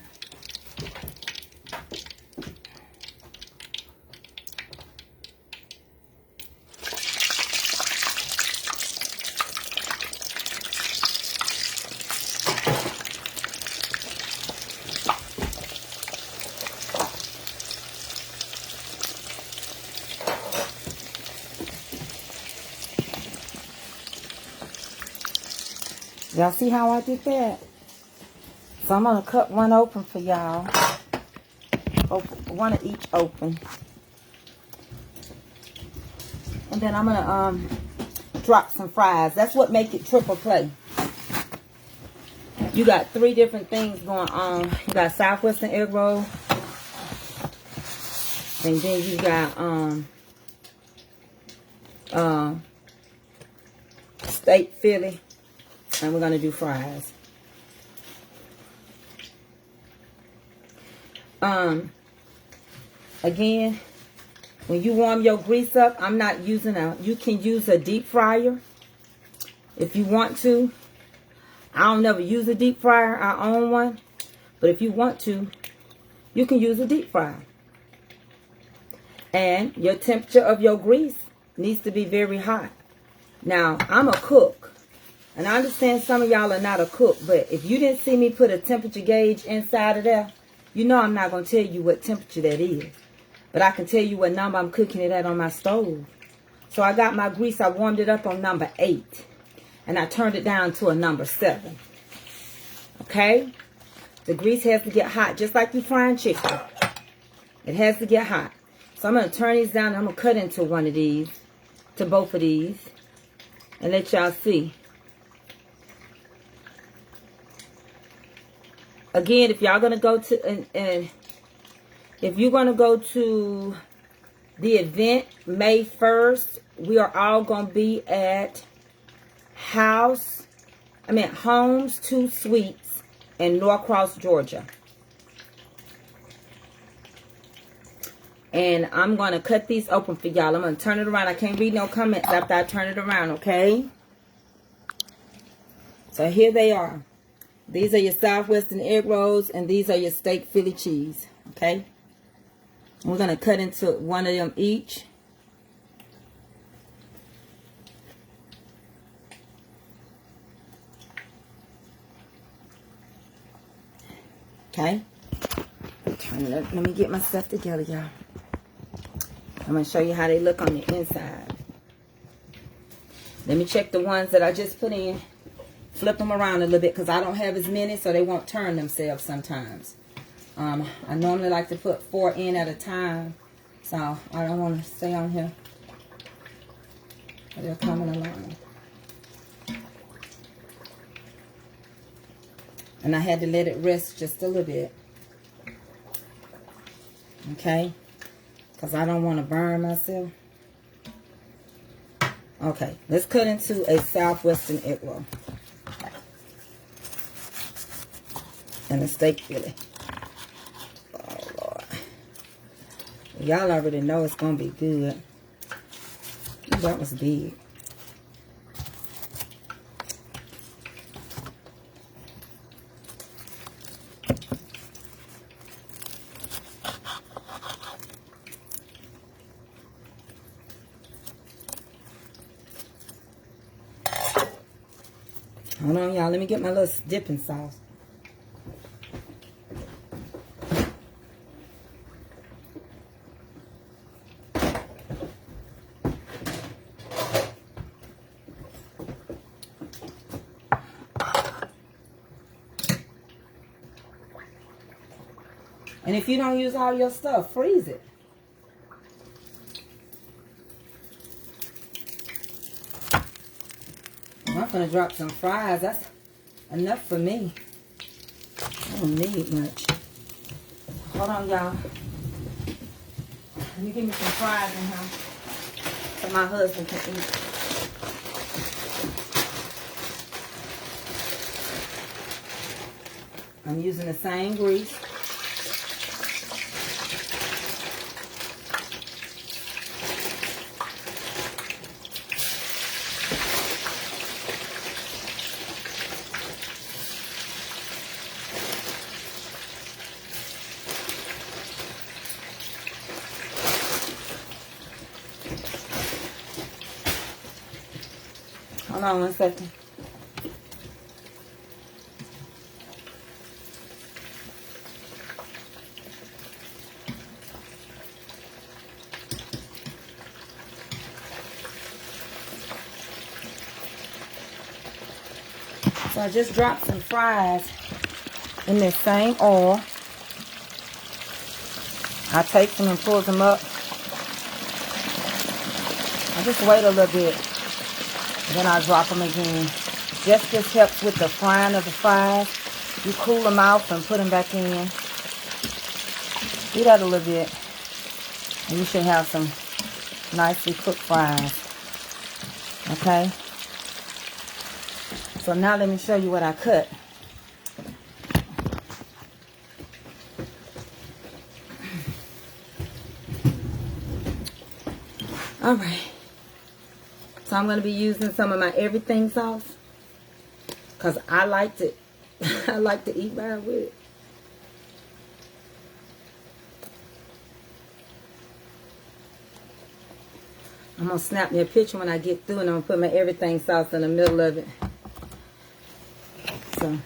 Y'all see how I did that? So I'm going to cut one open for y'all. One of each open. And then I'm going to drop some fries. That's what makes it triple play. You got 3 different things going on. You got Southwestern egg roll. And then you got steak Philly. And we're going to do fries. Again, when you warm your grease up, I'm not using you can use a deep fryer if you want to. I don't never use a deep fryer. I own one. But if you want to, you can use a deep fryer. And your temperature of your grease needs to be very hot. Now, I'm a cook. And I understand some of y'all are not a cook. But if you didn't see me put a temperature gauge inside of there, you know I'm not going to tell you what temperature that is. But I can tell you what number I'm cooking it at on my stove. So I got my grease. I warmed it up on number 8. And I turned it down to a number 7. Okay? The grease has to get hot just like you frying chicken. It has to get hot. So I'm going to turn these down. I'm going to cut into one of these, to both of these, and let y'all see. Again, if y'all going to go to, and if you're going to go to the event May 1st, we are all going to be at Homes 2 Suites in Norcross, Georgia. And I'm going to cut these open for y'all. I'm going to turn it around. I can't read no comments after I turn it around, okay? So here they are. These are your Southwestern egg rolls, and these are your steak Philly cheese, okay? And we're going to cut into one of them each. Okay? Turn it up. Let me get my stuff together, y'all. I'm going to show you how they look on the inside. Let me check the ones that I just put in. Flip them around a little bit because I don't have as many, so they won't turn themselves sometimes. I normally like to put 4 in at a time, so I don't want to stay on here. But they're coming along. And I had to let it rest just a little bit. Okay? Because I don't want to burn myself. Okay, let's cut into a Southwestern egg roll. And a steak fillet. Oh, Lord. Y'all already know it's going to be good. That was big. Hold on, y'all. Let me get my little dipping sauce. And if you don't use all your stuff, freeze it. I'm going to drop some fries. That's enough for me. I don't need much. Hold on, y'all. Let me give me some fries in here so my husband can eat. I'm using the same grease. Hold on one second. So I just dropped some fries in this same oil. I take them and pull them up. I just wait a little bit. Then I drop them again. Just this helps with the frying of the fries. You cool them off and put them back in. Do that a little bit. And you should have some nicely cooked fries. Okay? So now let me show you what I cut. Alright. So I'm going to be using some of my everything sauce. Because I like to I like to eat mine with it. I'm going to snap me a picture when I get through, and I'm going to put my everything sauce in the middle of it. So,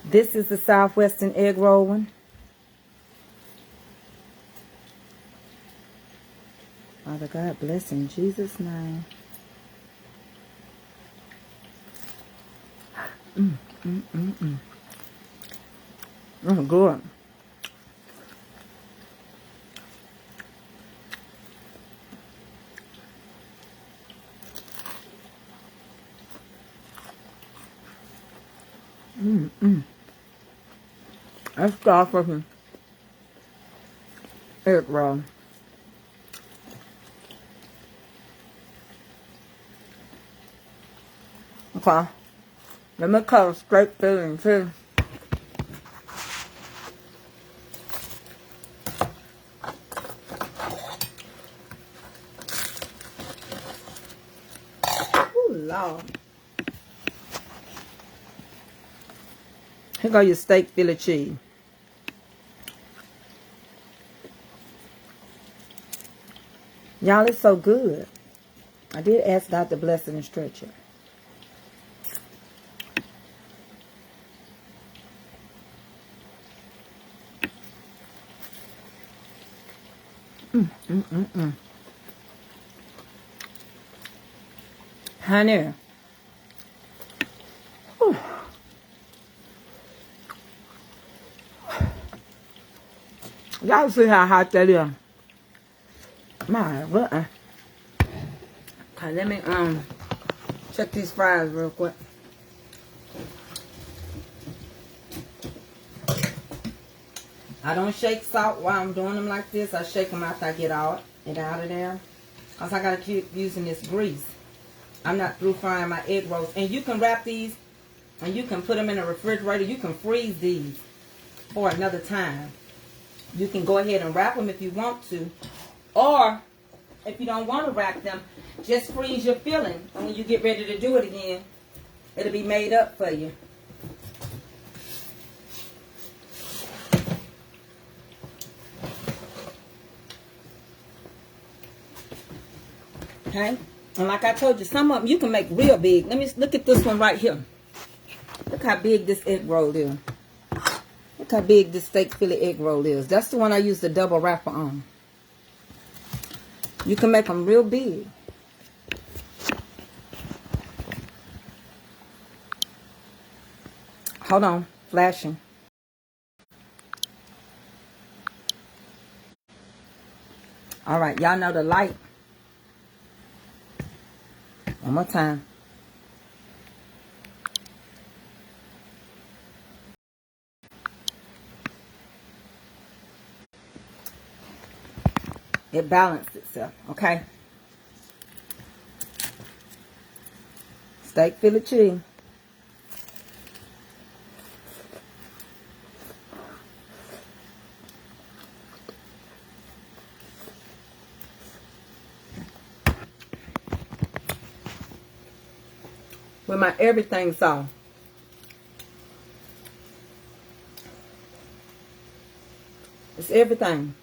this is the Southwestern egg roll one. Father God bless in Jesus' name. Oh, good. Let's start with an egg roll. Okay. Let me cut a straight filling too. Ooh, Lord. Here go your steak fillet cheese. Y'all, it's so good. I did ask God to bless it and stretch it. Honey. Whew. Y'all see how hot that is? My what? Okay, let me check these fries real quick. I don't shake salt while I'm doing them like this. I shake them after I get it out of there. Because I got to keep using this grease. I'm not through frying my egg rolls. And you can wrap these and you can put them in the refrigerator. You can freeze these for another time. You can go ahead and wrap them if you want to. Or if you don't want to wrap them, just freeze your filling. And when you get ready to do it again, it'll be made up for you. Okay? And like I told you, some of them you can make real big. Let me look at this one right here. Look how big this egg roll is. Look how big this steak fillet egg roll is. That's the one I used the double wrapper on. You can make them real big. Hold on. Flashing. Alright, y'all know the light. One more time. It balanced itself, okay? Steak fillet cheese. With my everything sauce. It's everything.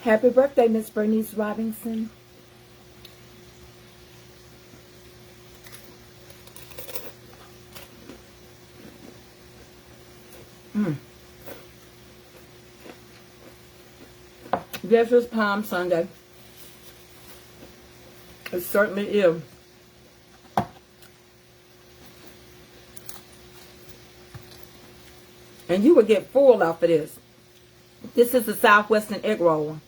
Happy birthday, Miss Bernice Robinson. This is Palm Sunday. It certainly is. And you will get full off of this. This is the Southwestern egg roll.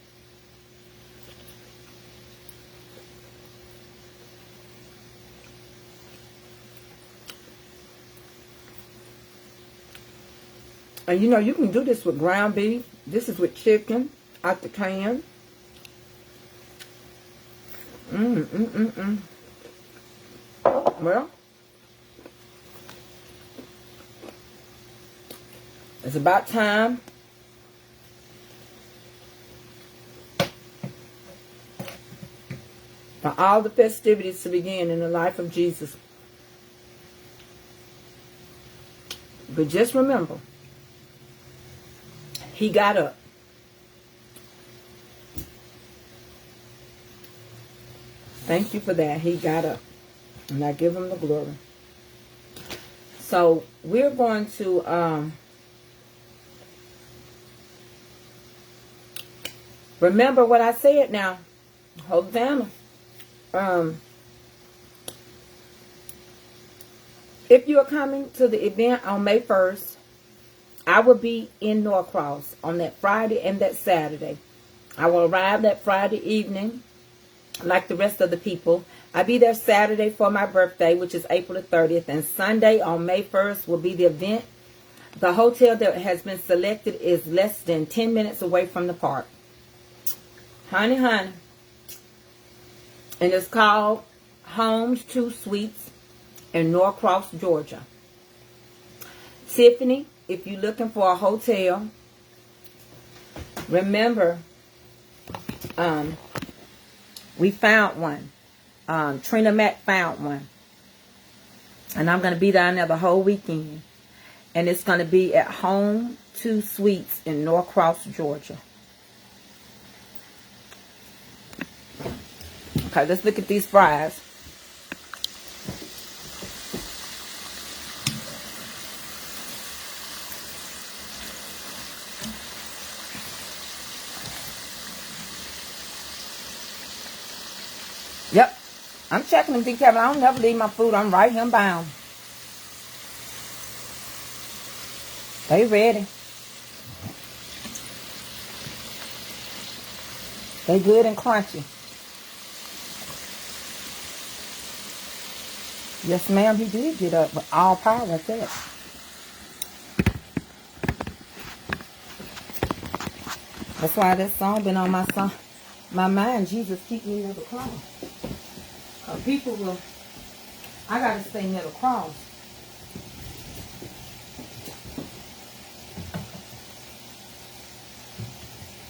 And you know, you can do this with ground beef. This is with chicken out the can. Well, it's about time for all the festivities to begin in the life of Jesus. But just remember, he got up. Thank you for that. He got up. And I give him the glory. So we're going to remember what I said now. Hosanna. If you are coming to the event on May 1st, I will be in Norcross on that Friday and that Saturday. I will arrive that Friday evening like the rest of the people. I'll be there Saturday for my birthday, which is April the 30th. And Sunday on May 1st will be the event. The hotel that has been selected is less than 10 minutes away from the park. Honey. And it's called Homes 2 Suites in Norcross, Georgia. Tiffany, if you're looking for a hotel, remember, we found one. Trina Mac found one. And I'm going to be down there the whole weekend. And it's going to be at Home 2 Suites in Norcross, Georgia. Okay, let's look at these fries. Yep, I'm checking them, D. Kevin. I don't never leave my food. I'm right here bound. They ready. They good and crunchy. Yes, ma'am, he did get up with all power at that. That's why that song been on my mind. Jesus, keep me near the cross. People will, I gotta stay near the cross.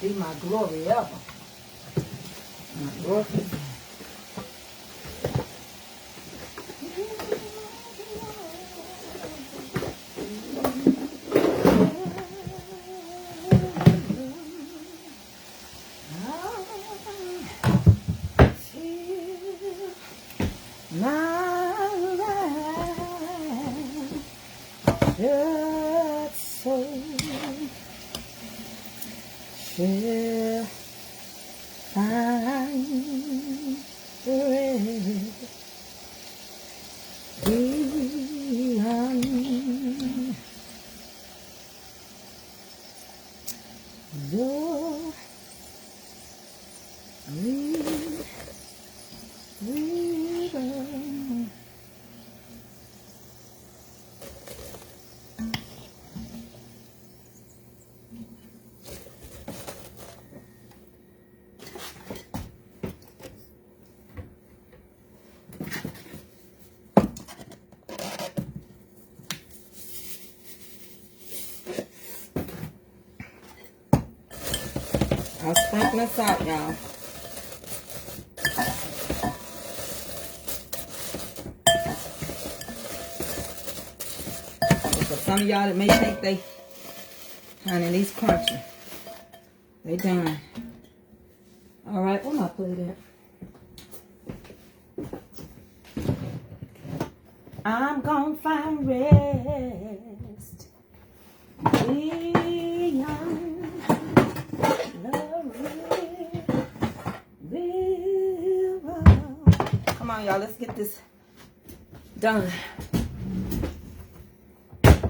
Be my glory ever. My glory. I'll sprinkle this out, y'all. For some of y'all that may think they, honey, these crunchy. They done. All right, where my plate at? I'm gonna find rest beyond. Come on, y'all. Let's get this done. I'm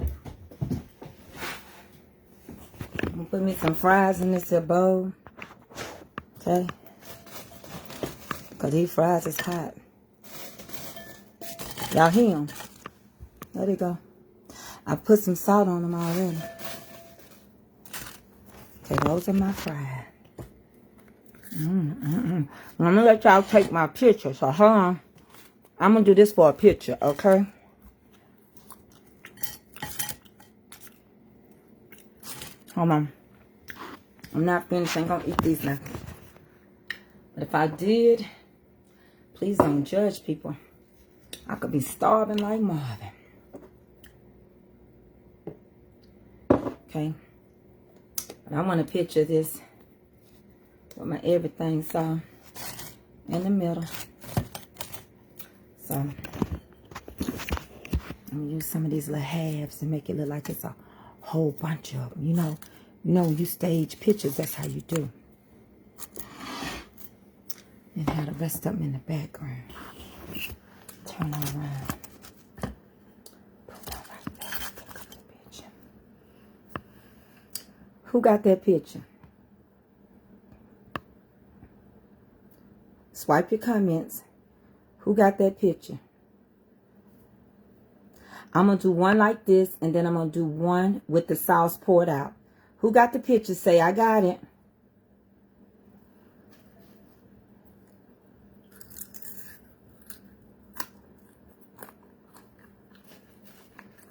gonna put me some fries in this bowl. Okay? Because these fries is hot. Y'all hear them? There they go. I put some salt on them already. Okay, those are my fries. I'm gonna let y'all take my picture. So hold on. I'm gonna do this for a picture, okay? Hold on. I'm not finished. I ain't gonna eat these now. But if I did, please don't judge people. I could be starving like Marvin. Okay. But I want to picture this with my everything so in the middle. So I'm gonna use some of these little halves to make it look like it's a whole bunch of them. You know when you stage pictures, that's how you do. And have the rest of them in the background. Turn them around. Who got that picture? Swipe your comments. Who got that picture? I'm going to do one like this, and then I'm going to do one with the sauce poured out. Who got the picture? Say, I got it.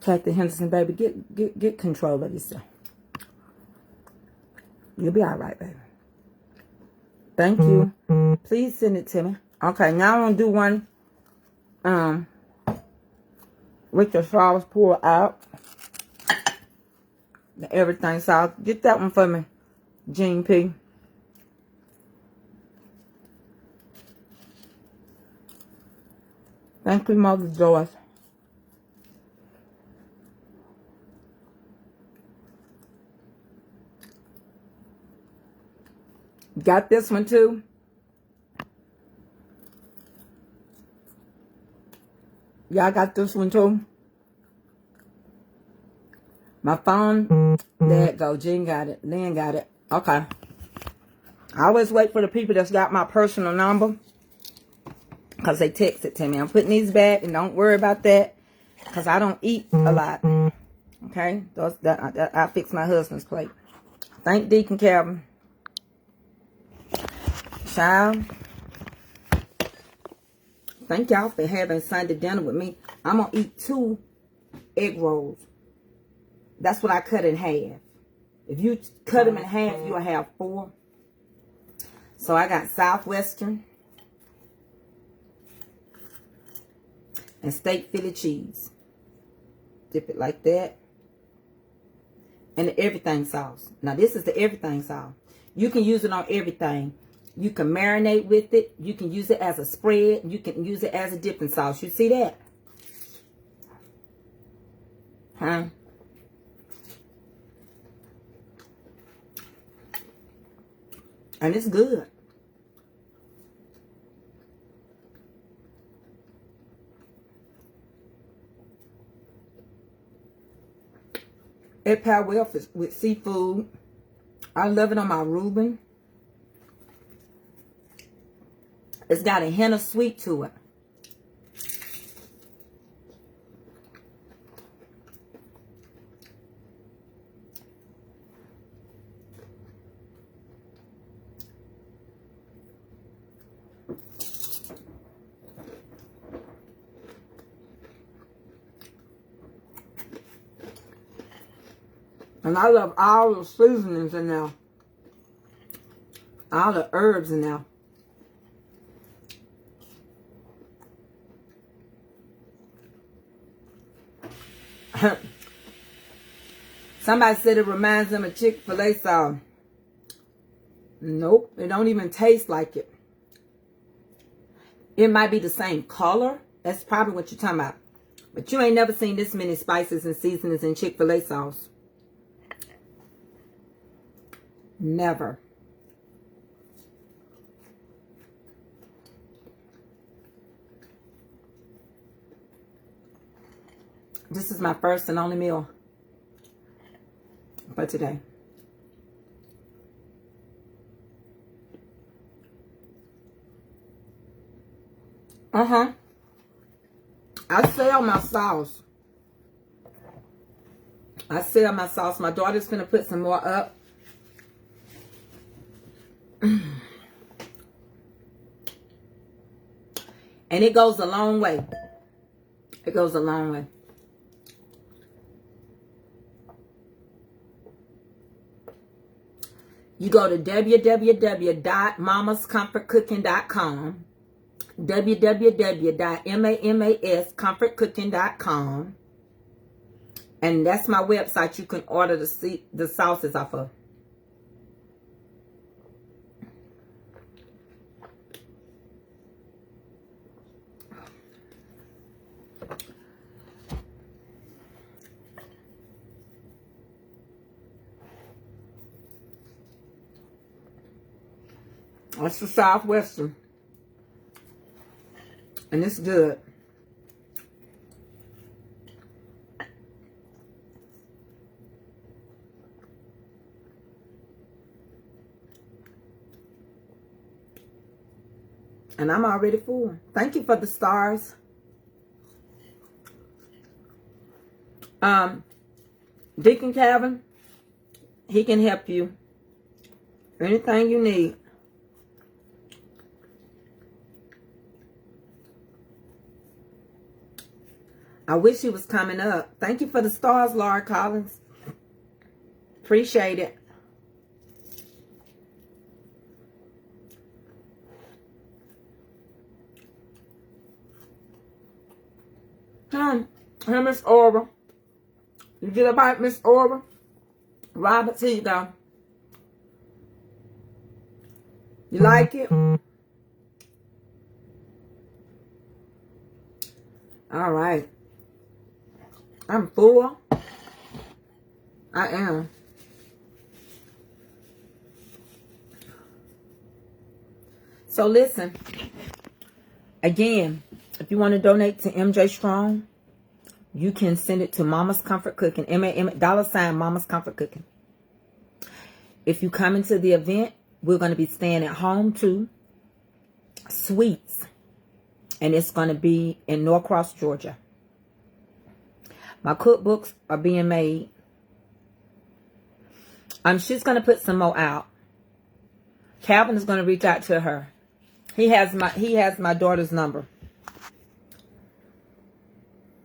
Kathy Henderson, baby, get control of yourself. You'll be all right, baby. Thank you. Please send it to me. Okay, now I'm going to do one with the sauce poured out. The everything sauce. Get that one for me, Jean P. Thank you, Mother Joyce. Got this one too. Y'all got this one too. My phone. There it go. Jean got it. Lynn got it. Okay. I always wait for the people that's got my personal number, because they text it to me. I'm putting these back, and don't worry about that, because I don't eat a lot. Okay? I fix my husband's plate. Thank Deacon Calvin. Child. Thank y'all for having Sunday dinner with me. I'm going to eat 2 egg rolls. That's what I cut in half. If you cut them in half, you'll have 4. So I got Southwestern and steak Philly cheese. Dip it like that. And the everything sauce. Now this is the everything sauce. You can use it on everything. You can marinate with it. You can use it as a spread. You can use it as a dipping sauce. You see that? Huh? And it's good. It pair well with seafood. I love it on my Reuben. It's got a hint of sweet to it. And I love all the seasonings in there. All the herbs in there. Somebody said it reminds them of Chick-fil-A sauce. Nope, it don't even taste like it. It might be the same color. That's probably what you're talking about. But you ain't never seen this many spices and seasonings in Chick-fil-A sauce. Never. This is my first and only meal for today. I sell my sauce. I sell my sauce. My daughter's going to put some more up. And it goes a long way. It goes a long way. You go to www.mamascomfortcooking.com, www.mamascomfortcooking.com, and that's my website. You can order the sauces off of. That's the Southwestern. And it's good. And I'm already full. Thank you for the stars. Deacon Calvin, he can help you. Anything you need. I wish he was coming up. Thank you for the stars, Laura Collins. Appreciate it. Here, Miss Aura. You get a bite, Miss Aura? Robert, here you go. You like it? All right. I'm full. I am. So listen. Again, if you want to donate to MJ Strong, you can send it to Mama's Comfort Cooking. $, Mama's Comfort Cooking. If you come into the event, we're going to be staying at home too. Sweets. And it's going to be in Norcross, Georgia. My cookbooks are being made. She's going to put some more out. Calvin is going to reach out to her. He has my daughter's number.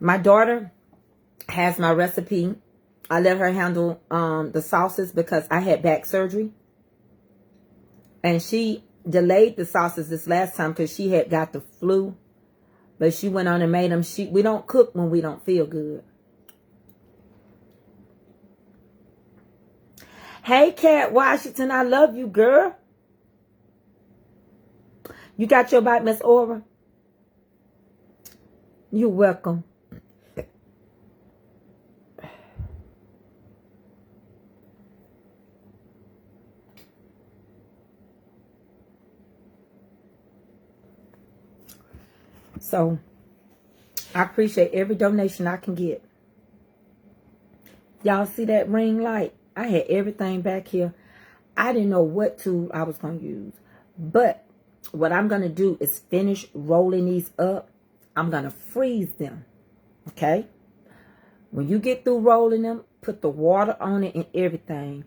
My daughter has my recipe. I let her handle the sauces because I had back surgery. And she delayed the sauces this last time because she had got the flu. But she went on and made them. We don't cook when we don't feel good. Hey, Cat Washington, I love you, girl. You got your bite, Miss Aura? You're welcome. So, I appreciate every donation I can get. Y'all see that ring light? I had everything back here. I didn't know what tool I was going to use. But what I'm going to do is finish rolling these up. I'm going to freeze them. Okay? When you get through rolling them, put the water on it and everything.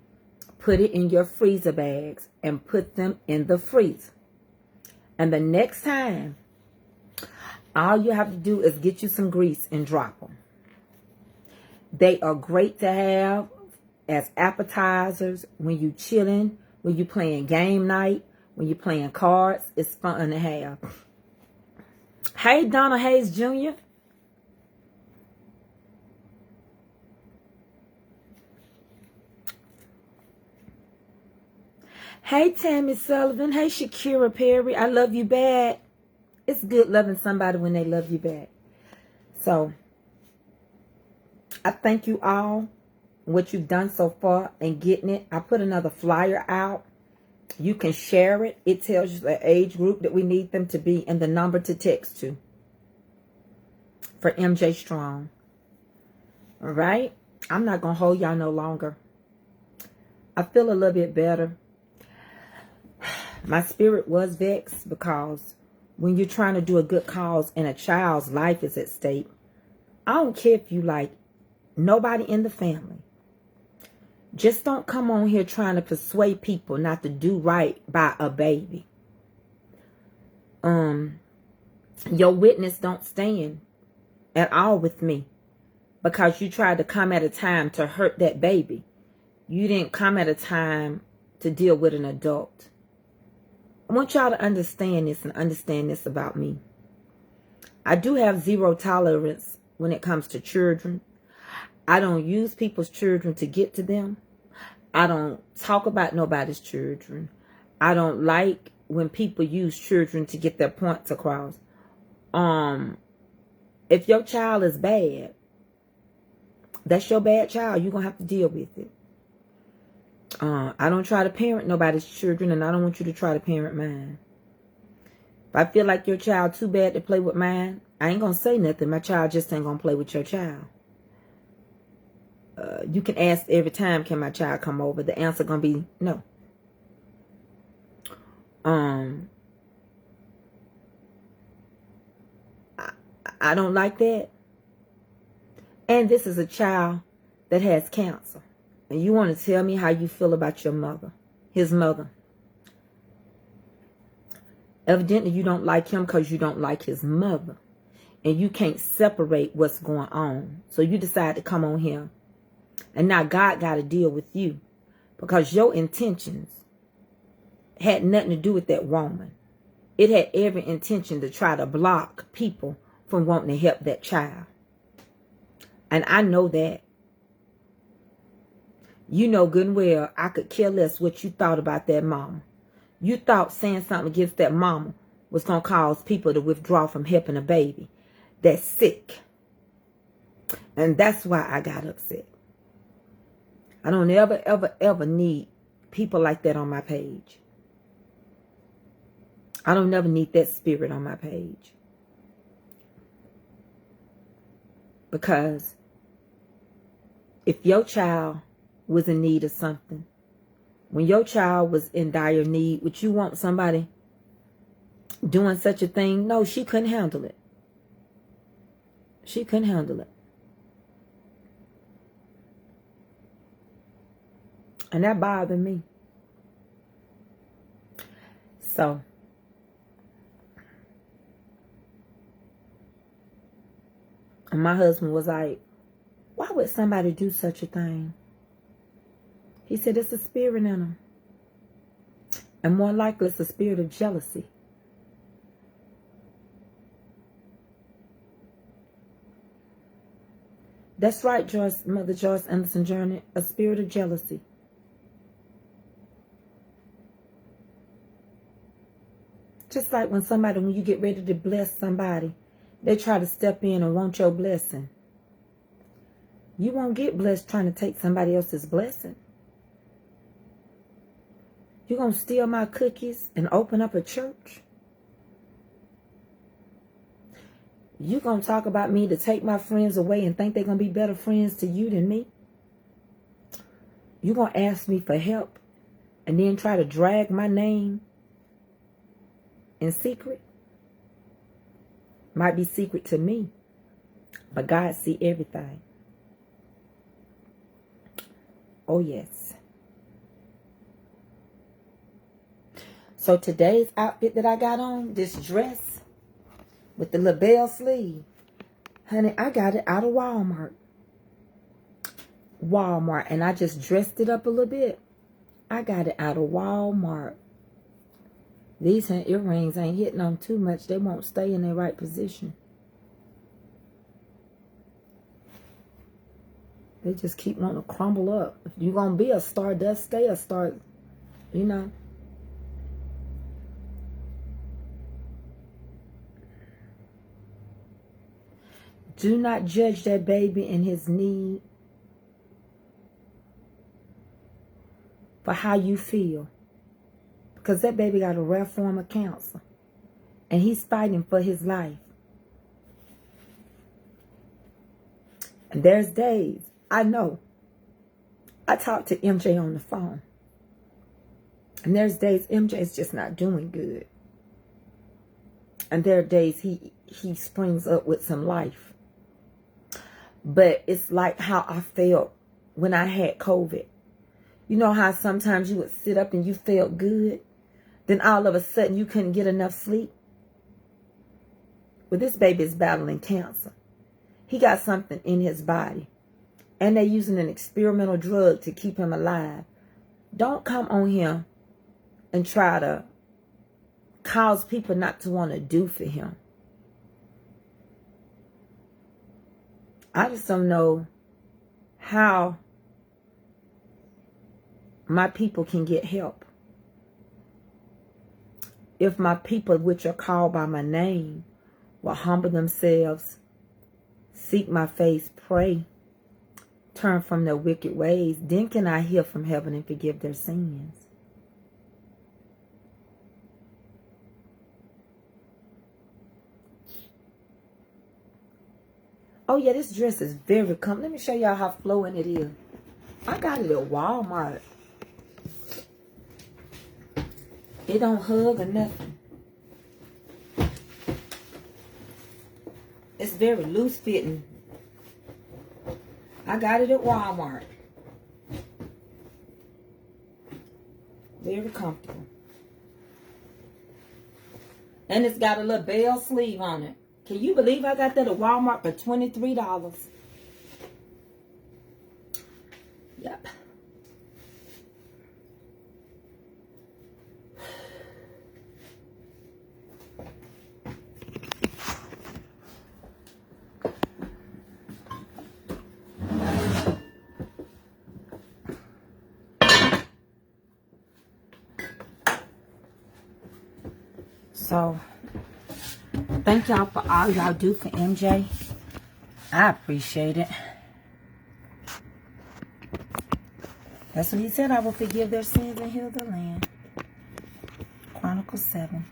Put it in your freezer bags and put them in the freezer. And the next time, all you have to do is get you some grease and drop them. They are great to have as appetizers when you chilling, when you playing game night, when you playing cards. It's fun to have. Hey, Donna Hayes Jr. Hey, Tammy Sullivan. Hey, Shakira Perry. I love you back. It's good loving somebody when they love you back. So, I thank you all what you've done so far and getting it. I put another flyer out. You can share it. It tells you the age group that we need them to be and the number to text to for MJ Strong. All right? I'm not going to hold y'all no longer. I feel a little bit better. My spirit was vexed because when you're trying to do a good cause and a child's life is at stake, I don't care if you like nobody in the family. Just don't come on here trying to persuade people not to do right by a baby. Your witness don't stand at all with me because you tried to come at a time to hurt that baby. You didn't come at a time to deal with an adult. I want y'all to understand this and understand this about me. I do have zero tolerance when it comes to children. I don't use people's children to get to them. I don't talk about nobody's children. I don't like when people use children to get their points across. If your child is bad, that's your bad child. You're going to have to deal with it. I don't try to parent nobody's children, and I don't want you to try to parent mine. If I feel like your child too bad to play with mine, I ain't going to say nothing. My child just ain't going to play with your child. You can ask every time, can my child come over? The answer going to be no. I don't like that. And this is a child that has cancer. And you want to tell me how you feel about your mother, his mother. Evidently, you don't like him because you don't like his mother. And you can't separate what's going on. So you decide to come on here. And now God got to deal with you. Because your intentions had nothing to do with that woman. It had every intention to try to block people from wanting to help that child. And I know that. You know good and well, I could care less what you thought about that mama. You thought saying something against that mama was going to cause people to withdraw from helping a baby that's sick. And that's why I got upset. I don't ever need people like that on my page. I don't never need that spirit on my page. Because if your child was in need of something, when your child was in dire need, would you want somebody doing such a thing? No, she couldn't handle it. She couldn't handle it. And that bothered me. So, and my husband was like, why would somebody do such a thing? He said it's a spirit in them. And more likely it's a spirit of jealousy. That's right, Joyce, Mother Joyce Anderson Journey, a spirit of jealousy. Just like when you get ready to bless somebody, they try to step in and want your blessing. You won't get blessed trying to take somebody else's blessing. You gonna steal my cookies and open up a church? You gonna talk about me to take my friends away and think they're gonna be better friends to you than me? You gonna ask me for help and then try to drag my name in secret? Might be secret to me, but God see everything. Oh yes. So today's outfit that I got on, this dress with the little bell sleeve, honey, I got it out of Walmart. And I just dressed it up a little bit. I got it out of Walmart. These earrings ain't hitting on too much. They won't stay in their right position. They just keep wanting to crumble up. If you're going to be a stardust, stay a star, you know. Do not judge that baby in his need for how you feel. Because that baby got a rare form of cancer. And he's fighting for his life. And there's days, I know, I talk to MJ on the phone. And there's days MJ's just not doing good. And there are days he springs up with some life. But it's like how I felt when I had COVID. You know how sometimes you would sit up and you felt good? Then all of a sudden you couldn't get enough sleep? Well, this baby is battling cancer. He got something in his body. And they're using an experimental drug to keep him alive. Don't come on here and try to cause people not to want to do for him. I just don't know how my people can get help. If my people, which are called by my name, will humble themselves, seek my face, pray, turn from their wicked ways, then can I hear from heaven and forgive their sins. Oh yeah, this dress is very comfortable. Let me show y'all how flowing it is. I got it at Walmart. It don't hug or nothing. It's very loose fitting. I got it at Walmart. Very comfortable. And it's got a little bell sleeve on it. Can you believe I got that at Walmart for $23? Yep. So, thank y'all for all y'all do for MJ. I appreciate it. That's what he said. I will forgive their sins and heal the land. Chronicles 7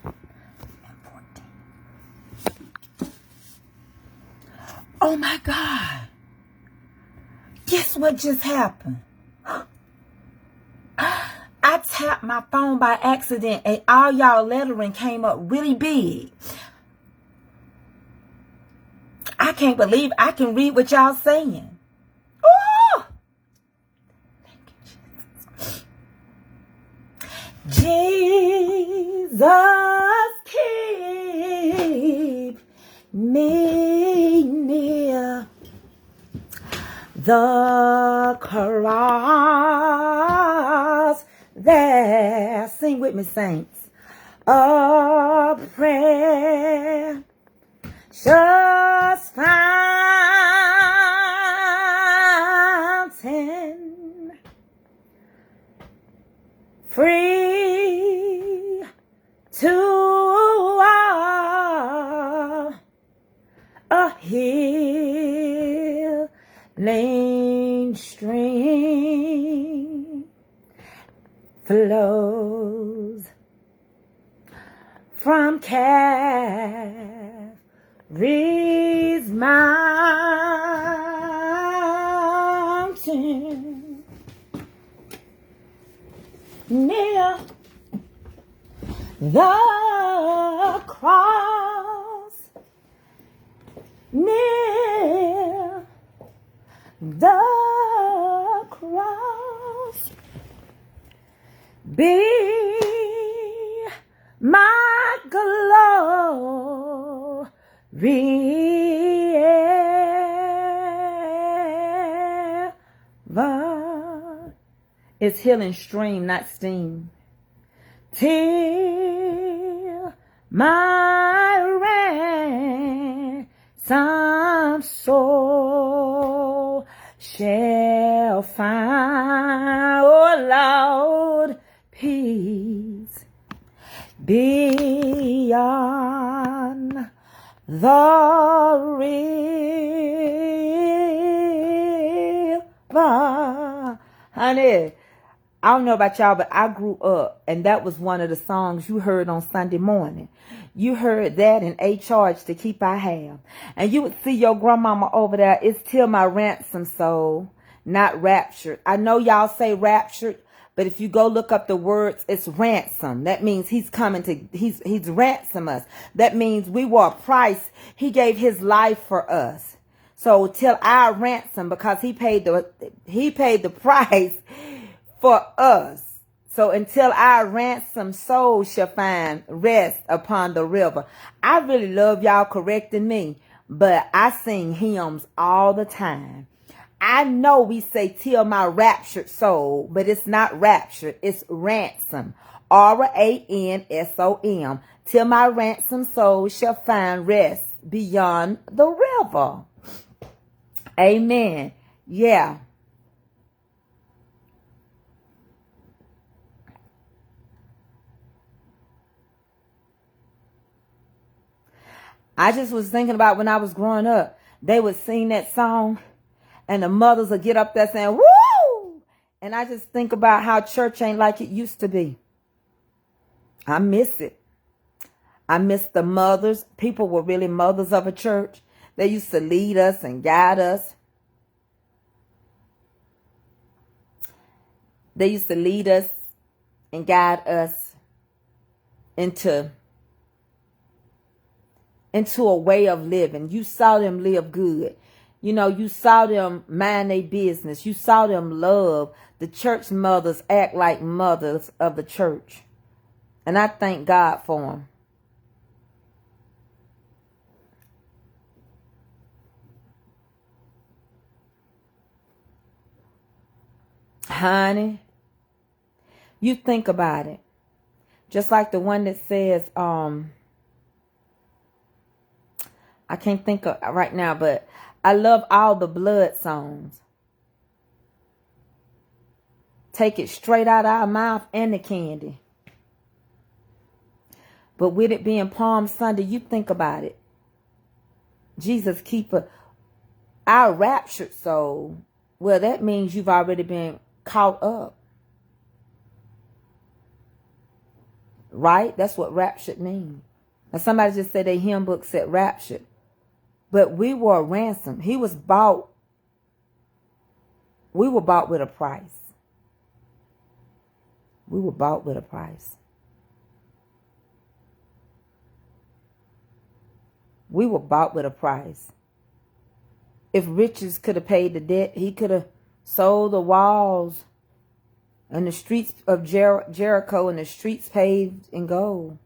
and 14. Oh my God. Guess what just happened? I tapped my phone by accident and all y'all lettering came up really big. I can't believe I can read what y'all saying. Oh! Thank you, Jesus. Jesus, keep me near the cross. There, sing with me, saints. A prayer just fountain, free to all, a healing stream flows from Calvary's mountain, near the cross, near the cross, be my glory ever. It's healing stream, not steam. Till my ransom soul shall find, oh Lord, peace beyond the river. Honey, I don't know about y'all, but I grew up, and that was one of the songs you heard on Sunday morning. You heard that and A Charge to Keep I Have. And you would see your grandmama over there. It's till my ransom soul, not raptured. I know y'all say raptured, but if you go look up the words, it's ransom. That means he's coming to, he's ransom us. That means we were a price. He gave his life for us. So till our ransom, because he paid the price for us. So until our ransom soul shall find rest upon the river. I really love y'all correcting me, but I sing hymns all the time. I know we say till my raptured soul, but it's not raptured. It's ransom. ransom. Till my ransom soul shall find rest beyond the river. Amen. Yeah. I just was thinking about when I was growing up, they would sing that song and the mothers would get up there saying, woo! And I just think about how church ain't like it used to be. I miss it. I miss the mothers. People were really mothers of a church. They used to lead us and guide us. They used to lead us and guide us into into a way of living. You saw them live good. You know, you saw them mind their business. You saw them love. The church mothers act like mothers of the church. And I thank God for them. Honey, you think about it. Just like the one that says, I can't think of right now, but I love all the blood songs. Take it straight out of our mouth and the candy. But with it being Palm Sunday, you think about it. Jesus keeper, our raptured soul. Well, that means you've already been caught up. Right? That's what raptured means. Now somebody just said a hymn book said raptured. But we were ransomed. He was bought. We were bought with a price. We were bought with a price. We were bought with a price. If riches could have paid the debt, he could have sold the walls and the streets of Jericho and the streets paved in gold.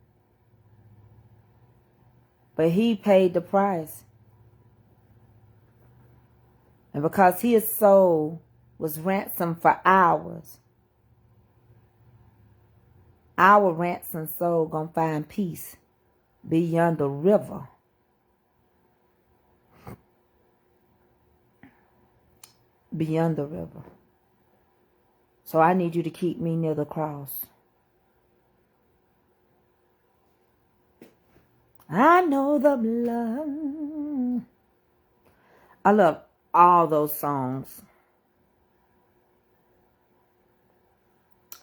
But he paid the price. And because his soul was ransomed for ours, our ransomed soul gonna find peace beyond the river. Beyond the river. So I need you to keep me near the cross. I know the blood. I love all those songs.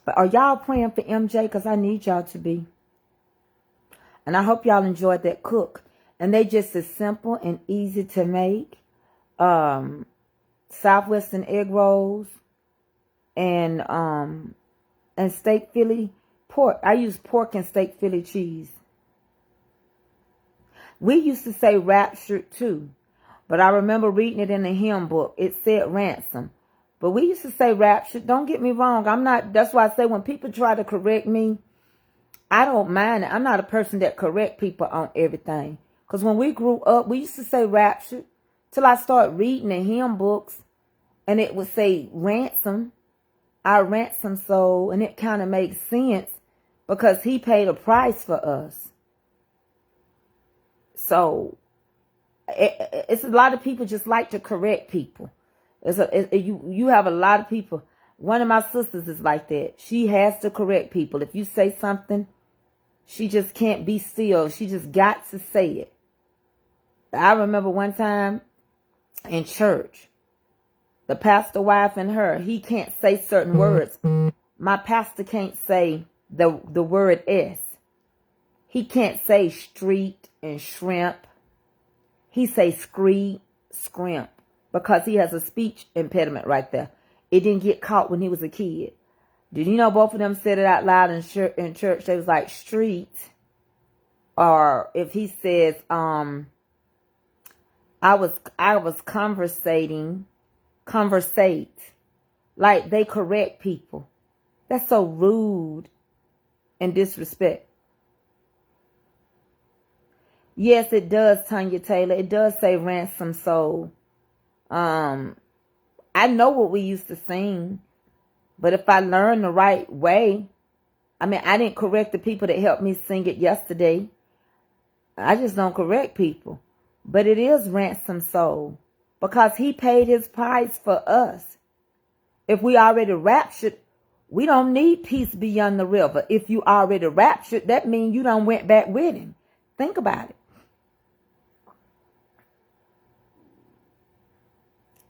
But are y'all praying for MJ? Because I need y'all to be. And I hope y'all enjoyed that cook. And they just as simple and easy to make. Southwestern egg rolls and steak Philly pork. I use pork and steak Philly cheese. We used to say raptured too, but I remember reading it in the hymn book. It said ransom, but we used to say raptured. Don't get me wrong. I'm not. That's why I say when people try to correct me, I don't mind it. I'm not a person that correct people on everything. Because when we grew up, we used to say raptured till I started reading the hymn books, and it would say ransom, our ransom soul, and it kind of makes sense because he paid a price for us. So it's a lot of people just like to correct people. You have a lot of people. One of my sisters is like that. She has to correct people. If you say something, she just can't be still. She just got to say it. I remember one time in church, the pastor wife and her, he can't say certain words. My pastor can't say the word S. He can't say street and shrimp. He say scrimp, because he has a speech impediment right there. It didn't get caught when he was a kid. Did you know both of them said it out loud in church? They was like street. Or if he says, I was conversate. Like they correct people. That's so rude and disrespect. Yes, it does, Tanya Taylor. It does say ransom soul. I know what we used to sing. But if I learn the right way, I mean, I didn't correct the people that helped me sing it yesterday. I just don't correct people. But it is ransom soul. Because he paid his price for us. If we already raptured, we don't need peace beyond the river. If you already raptured, that means you done went back with him. Think about it.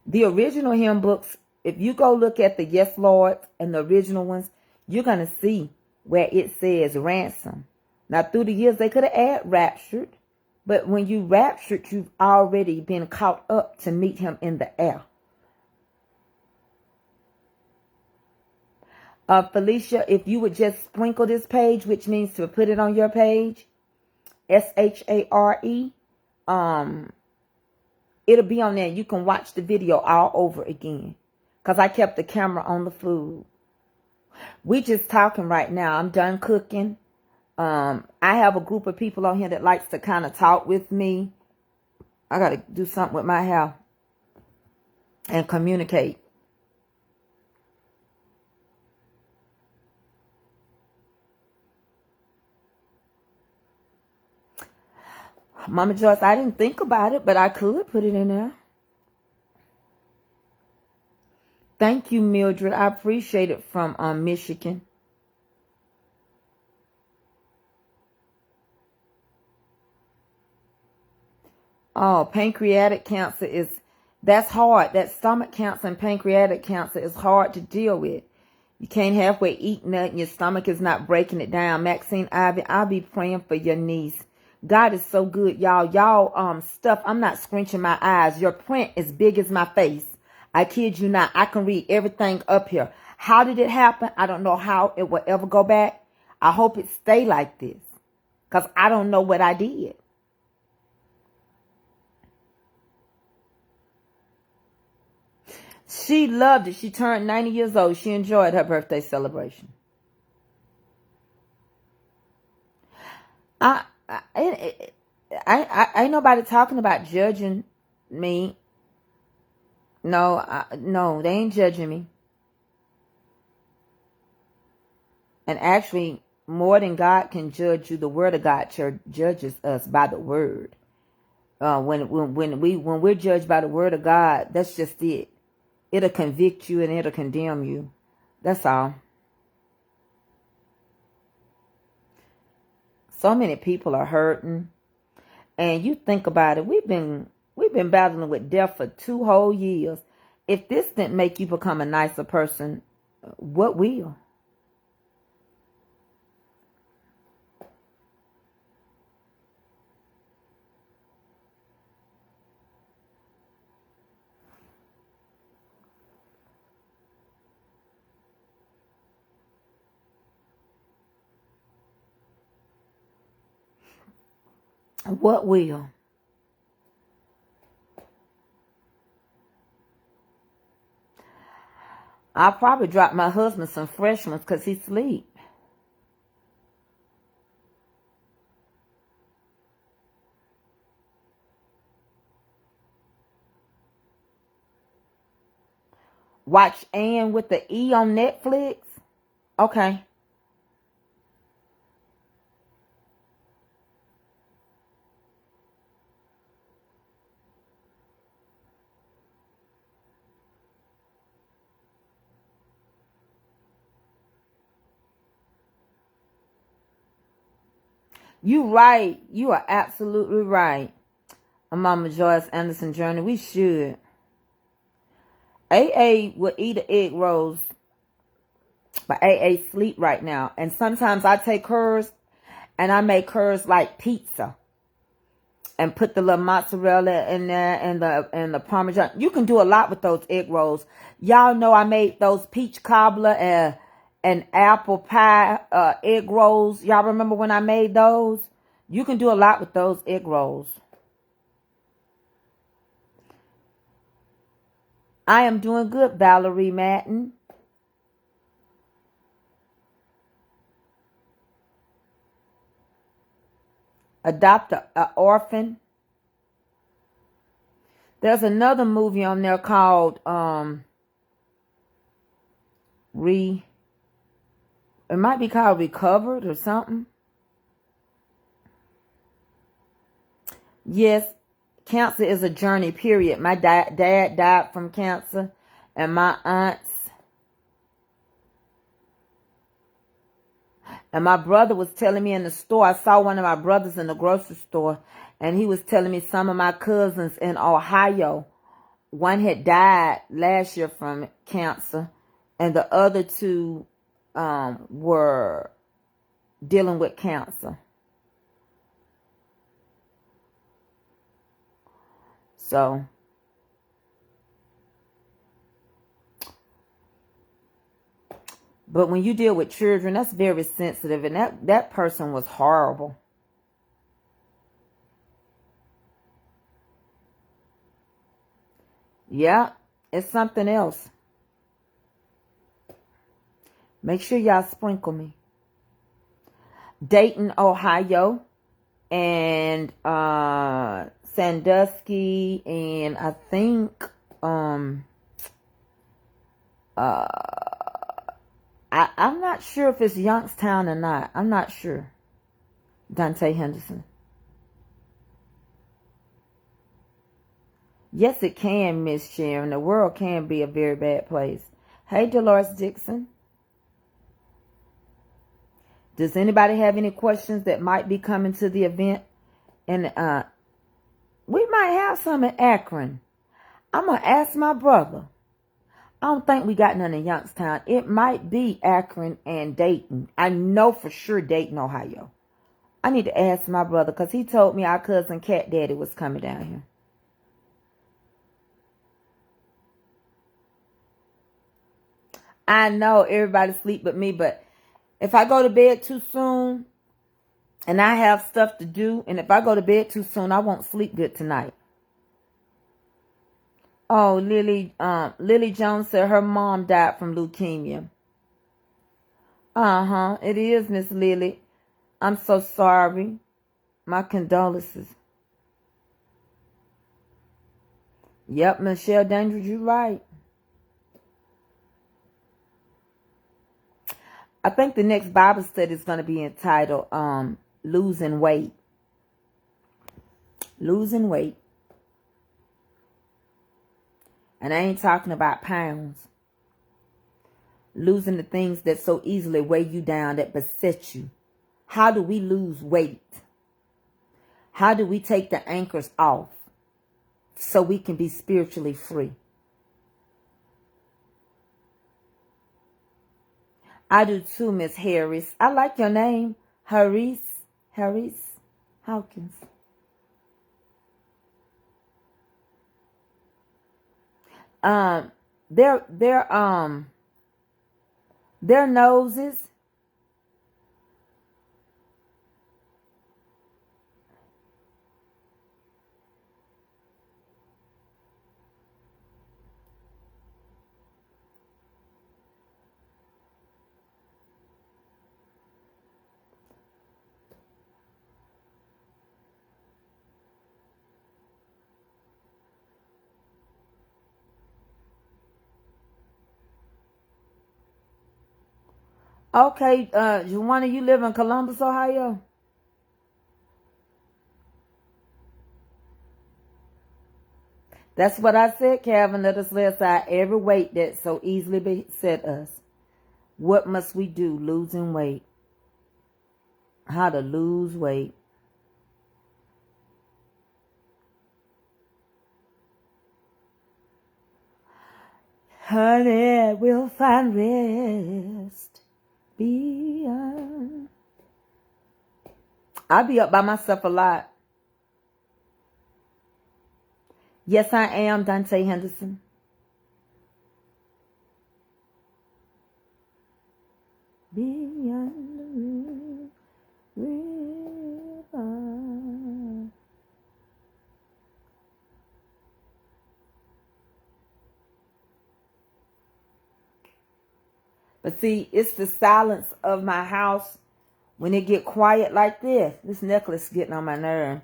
The original hymn books, if you go look at the Yes Lord and the original ones, you're going to see where it says ransom. Now, through the years, they could have added raptured. But when you raptured, you've already been caught up to meet him in the air. Felicia, if you would just sprinkle this page, which means to put it on your page, SHARE, it'll be on there. You can watch the video all over again. Because I kept the camera on the food. We just talking right now. I'm done cooking. I have a group of people on here that likes to kind of talk with me. I got to do something with my hair and communicate. Mama Joyce, I didn't think about it, but I could put it in there. Thank you, Mildred. I appreciate it from Michigan. Oh, pancreatic cancer that's hard. That stomach cancer and pancreatic cancer is hard to deal with. You can't halfway eat nothing. Your stomach is not breaking it down. Maxine Ivy, I'll be praying for your niece. God is so good, y'all. Y'all stuff, I'm not scrunching my eyes. Your print is big as my face. I kid you not. I can read everything up here. How did it happen? I don't know how it will ever go back. I hope it stay like this. Because I don't know what I did. She loved it. She turned 90 years old. She enjoyed her birthday celebration. Ain't nobody talking about judging me. No, they ain't judging me. And actually, more than God can judge you, the Word of God judges us by the Word. When we're judged by the Word of God, that's just it. It'll convict you and it'll condemn you. That's all. So many people are hurting. And you think about it, we've been battling with death for 2 whole years. If this didn't make you become a nicer person, what will? What will? I'll probably drop my husband some fresh ones because he sleep. Watch Anne with the E on Netflix? Okay. You right. You are absolutely right. Mama Joyce Anderson Journey. We should. AA will eat an egg rolls. But AA sleep right now. And sometimes I take hers and I make hers like pizza. And put the little mozzarella in there and the Parmesan. You can do a lot with those egg rolls. Y'all know I made those peach cobbler and apple pie egg rolls. Y'all remember when I made those? You can do a lot with those egg rolls. I am doing good, Valerie Madden. Adopt an orphan. There's another movie on there called it might be called Recovered or something. Yes, cancer is a journey, period. My dad died from cancer, and my aunts. And my brother was telling me in the store, I saw one of my brothers in the grocery store, and he was telling me some of my cousins in Ohio, one had died last year from cancer, and the other 2 were dealing with cancer. So, but when you deal with children, that's very sensitive, and that person was horrible. Yeah, it's something else. Make sure y'all sprinkle me. Dayton, Ohio, and Sandusky, and I think I'm not sure if it's Youngstown or not. I'm not sure. Dante Henderson. Yes, it can, Miss Sharon. The world can be a very bad place. Hey, Dolores Dixon. Does anybody have any questions that might be coming to the event? And we might have some in Akron. I'm going to ask my brother. I don't think we got none in Youngstown. It might be Akron and Dayton. I know for sure Dayton, Ohio. I need to ask my brother because he told me our cousin Cat Daddy was coming down here. I know everybody sleep but me, but if I go to bed too soon and I have stuff to do, and if I go to bed too soon, I won't sleep good tonight. Oh, Lily Jones said her mom died from leukemia. Uh-huh. It is, Miss Lily. I'm so sorry. My condolences. Yep, Michelle Dandridge, you're right. I think the next Bible study is going to be entitled Losing Weight. Losing weight. And I ain't talking about pounds. Losing the things that so easily weigh you down, that beset you. How do we lose weight? How do we take the anchors off so we can be spiritually free? I do too, Miss Harris. I like your name. Harris Hawkins. Their noses. Okay, Juana, you live in Columbus, Ohio? That's what I said, Calvin. Let us lay aside every weight that so easily beset us. What must we do? Losing weight. How to lose weight. Honey, we'll find rest beyond. I be up by myself a lot. Yes, I am, Dante Henderson. Beyond the river. But see, it's the silence of my house when it get quiet like this. This necklace is getting on my nerve.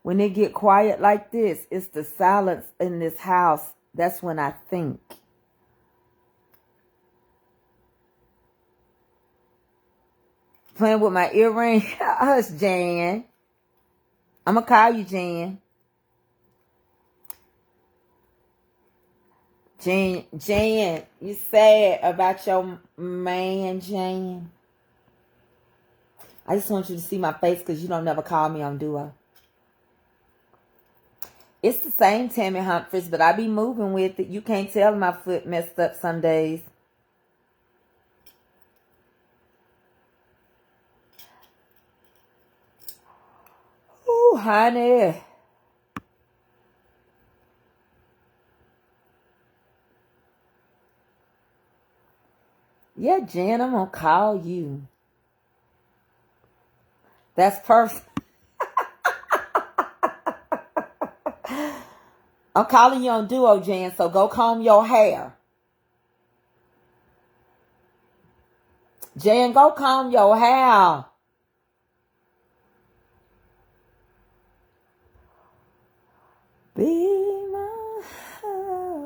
When it get quiet like this, it's the silence in this house. That's when I think. Playing with my earring. Hush, Jan. I'm going to call you Jan. Jan, you sad about your man, Jan? I just want you to see my face because you don't never call me on duo. It's the same Tammy Humphries, but I be moving with it. You can't tell my foot messed up some days. Ooh, honey. Yeah, Jan, I'm going to call you. That's perfect. I'm calling you on Duo, Jan, so go comb your hair. Jan, go comb your hair. Be my home.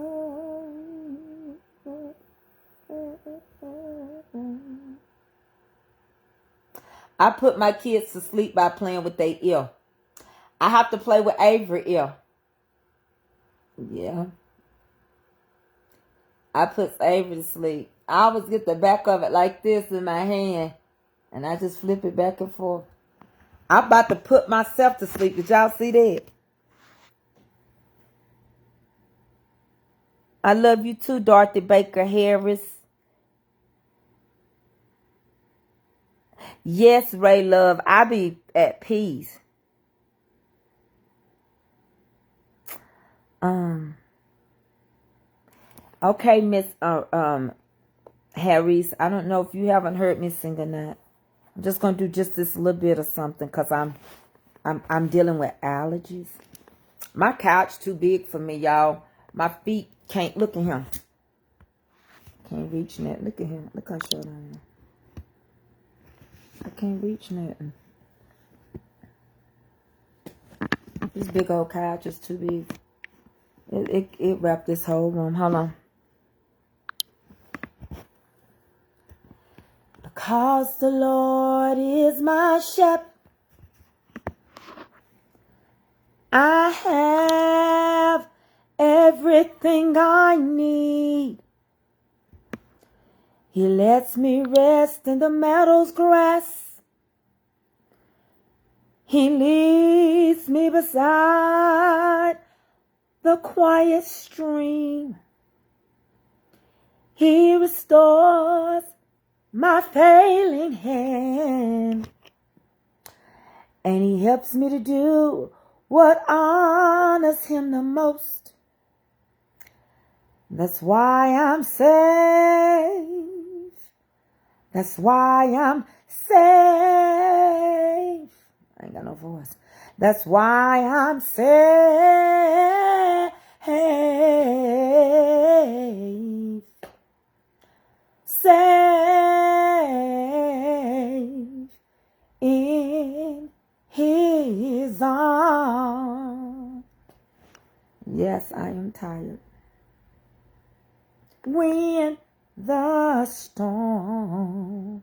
I put my kids to sleep by playing with their ear. I have to play with Avery ear. Yeah. I put Avery to sleep. I always get the back of it like this in my hand. And I just flip it back and forth. I'm about to put myself to sleep. Did y'all see that? I love you too, Dorothy Baker Harris. Yes, Ray Love. I be at peace. Okay, Miss Harris. I don't know if you haven't heard me sing or not. I'm just gonna do just this little bit of something because I'm dealing with allergies. My couch too big for me, y'all. My feet can't look at him. Can't reach that. Look at him. Look how short I am. I can't reach nothing. This big old couch is too big. It wrapped this whole room. Hold on. Because the Lord is my shepherd, I have everything I need. He lets me rest in the meadow's grass. He leads me beside the quiet stream. He restores my failing hand. And he helps me to do what honors him the most. That's why I'm safe. That's why I'm safe. I ain't got no voice. That's why I'm safe. Safe in his arms. Yes, I am tired. When the storm,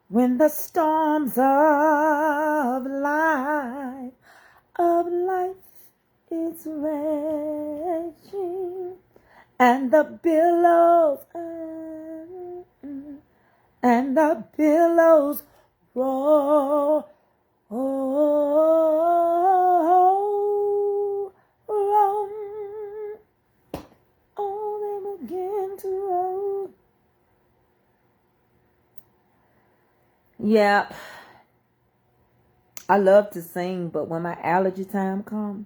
when the storms of life is raging, and the billows roll. They begin to roll. Yeah, I love to sing, but when my allergy time comes,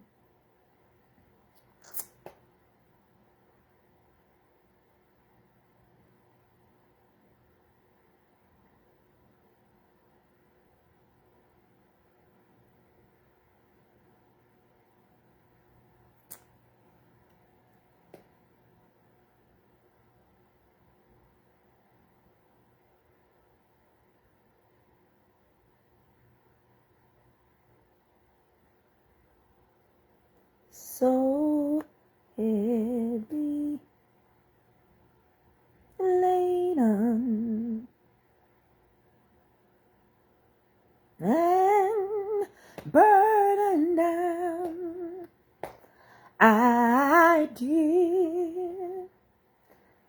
so heavy laden and burdened down, I did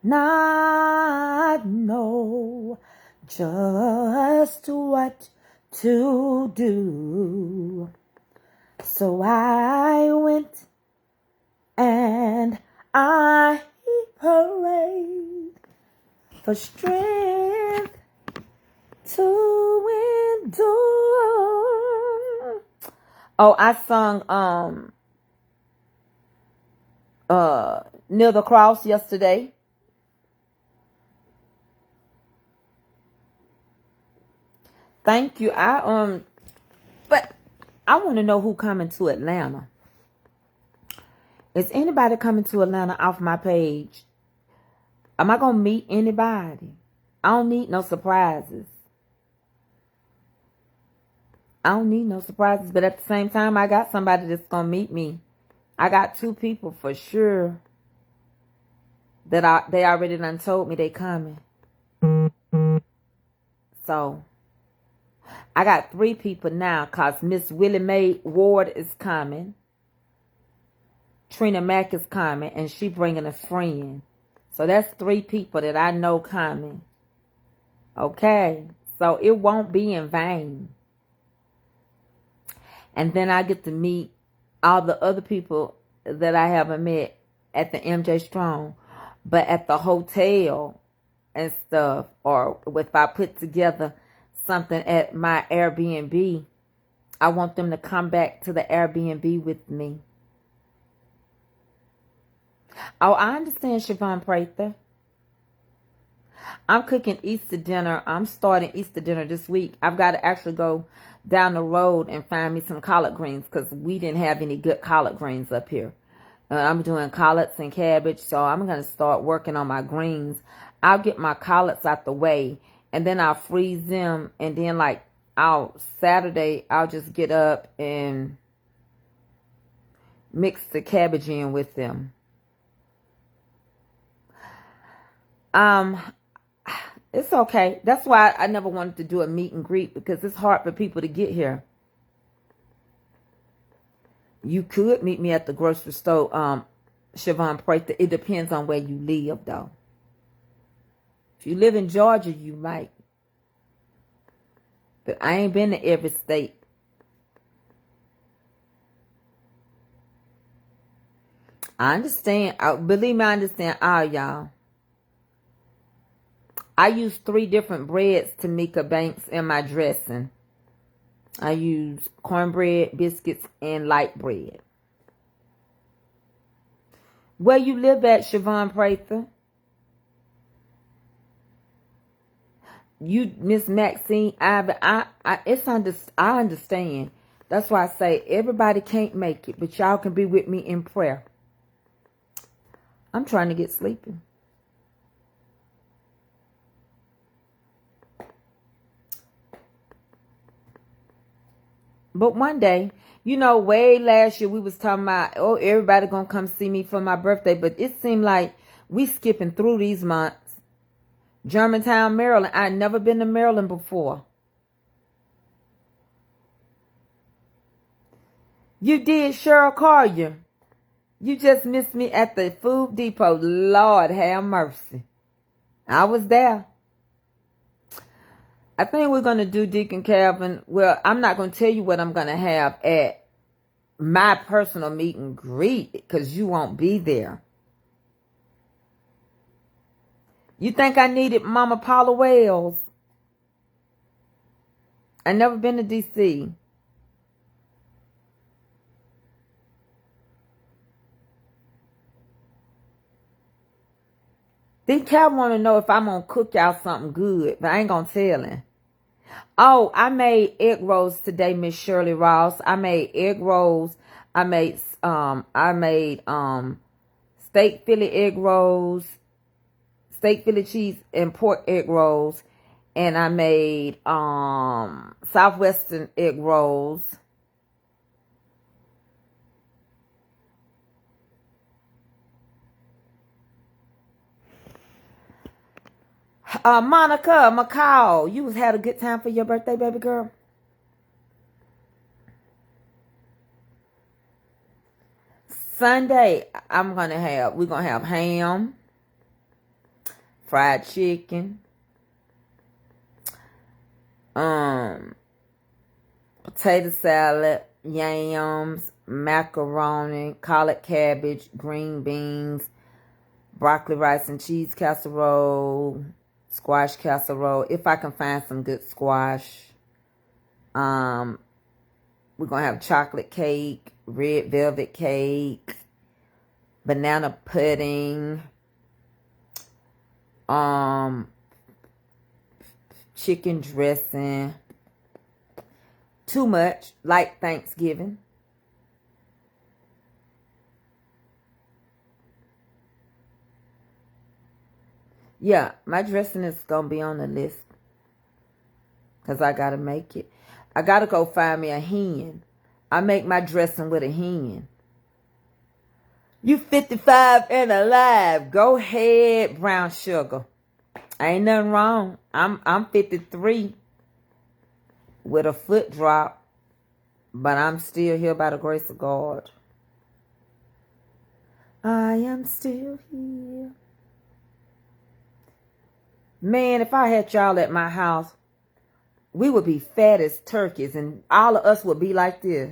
not know just what to do. So I went and I prayed for strength to endure. Oh, I sung Near the Cross yesterday. Thank you. But I want to know who coming to Atlanta. Is anybody coming to Atlanta off my page? Am I going to meet anybody? I don't need no surprises. I don't need no surprises. But at the same time, I got somebody that's going to meet me. I got 2 people for sure that they already done told me they coming. So, I got 3 people now because Miss Willie Mae Ward is coming. Trina Mack is coming, and she bringing a friend. So that's 3 people that I know coming. Okay, so it won't be in vain. And then I get to meet all the other people that I haven't met at the MJ Strong, but at the hotel and stuff, or if I put together something at my Airbnb, I want them to come back to the Airbnb with me. Oh, I understand, Siobhan Prather. I'm cooking Easter dinner. I'm starting Easter dinner this week. I've got to actually go down the road and find me some collard greens because we didn't have any good collard greens up here. I'm doing collards and cabbage, so I'm going to start working on my greens. I'll get my collards out the way, and then I'll freeze them, and then Saturday, I'll just get up and mix the cabbage in with them. It's okay. That's why I never wanted to do a meet and greet, because it's hard for people to get here. You could meet me at the grocery store, Siobhan Prather. It depends on where you live, though. If you live in Georgia, you might. But I ain't been to every state. I understand. Believe me, I understand all y'all. I use 3 different breads, Tamika Banks, in my dressing. I use cornbread, biscuits, and light bread. Where you live at, Siobhan Prather? You, Miss Maxine, I understand. That's why I say everybody can't make it, but y'all can be with me in prayer. I'm trying to get sleepy. But one day, way last year we was talking about, everybody gonna come see me for my birthday. But it seemed like we skipping through these months. Germantown, Maryland. I'd never been to Maryland before. You did, Cheryl Collier. You just missed me at the Food Depot. Lord have mercy. I was there. I think we're going to do Deacon Calvin. Well, I'm not going to tell you what I'm going to have at my personal meet and greet because you won't be there. You think I needed Mama Paula Wells? I never been to D.C. Deacon Calvin want to know if I'm going to cook y'all something good, but I ain't going to tell him. Oh, I made egg rolls today, Miss Shirley Ross. I made egg rolls. I made steak Philly egg rolls, steak Philly cheese and pork egg rolls, and I made Southwestern egg rolls. Monica McCall, you had a good time for your birthday, baby girl? Sunday, we're going to have ham, fried chicken, potato salad, yams, macaroni, collard cabbage, green beans, broccoli, rice, and cheese casserole, squash casserole, if I can find some good squash. We're going to have chocolate cake, red velvet cake, banana pudding, chicken dressing, 2 too much, like Thanksgiving. Yeah, my dressing is going to be on the list. Because I got to make it. I got to go find me a hen. I make my dressing with a hen. You 55 and alive. Go ahead, brown sugar. Ain't nothing wrong. I'm 53 with a foot drop. But I'm still here by the grace of God. I am still here. Man, if I had y'all at my house, we would be fat as turkeys and all of us would be like this.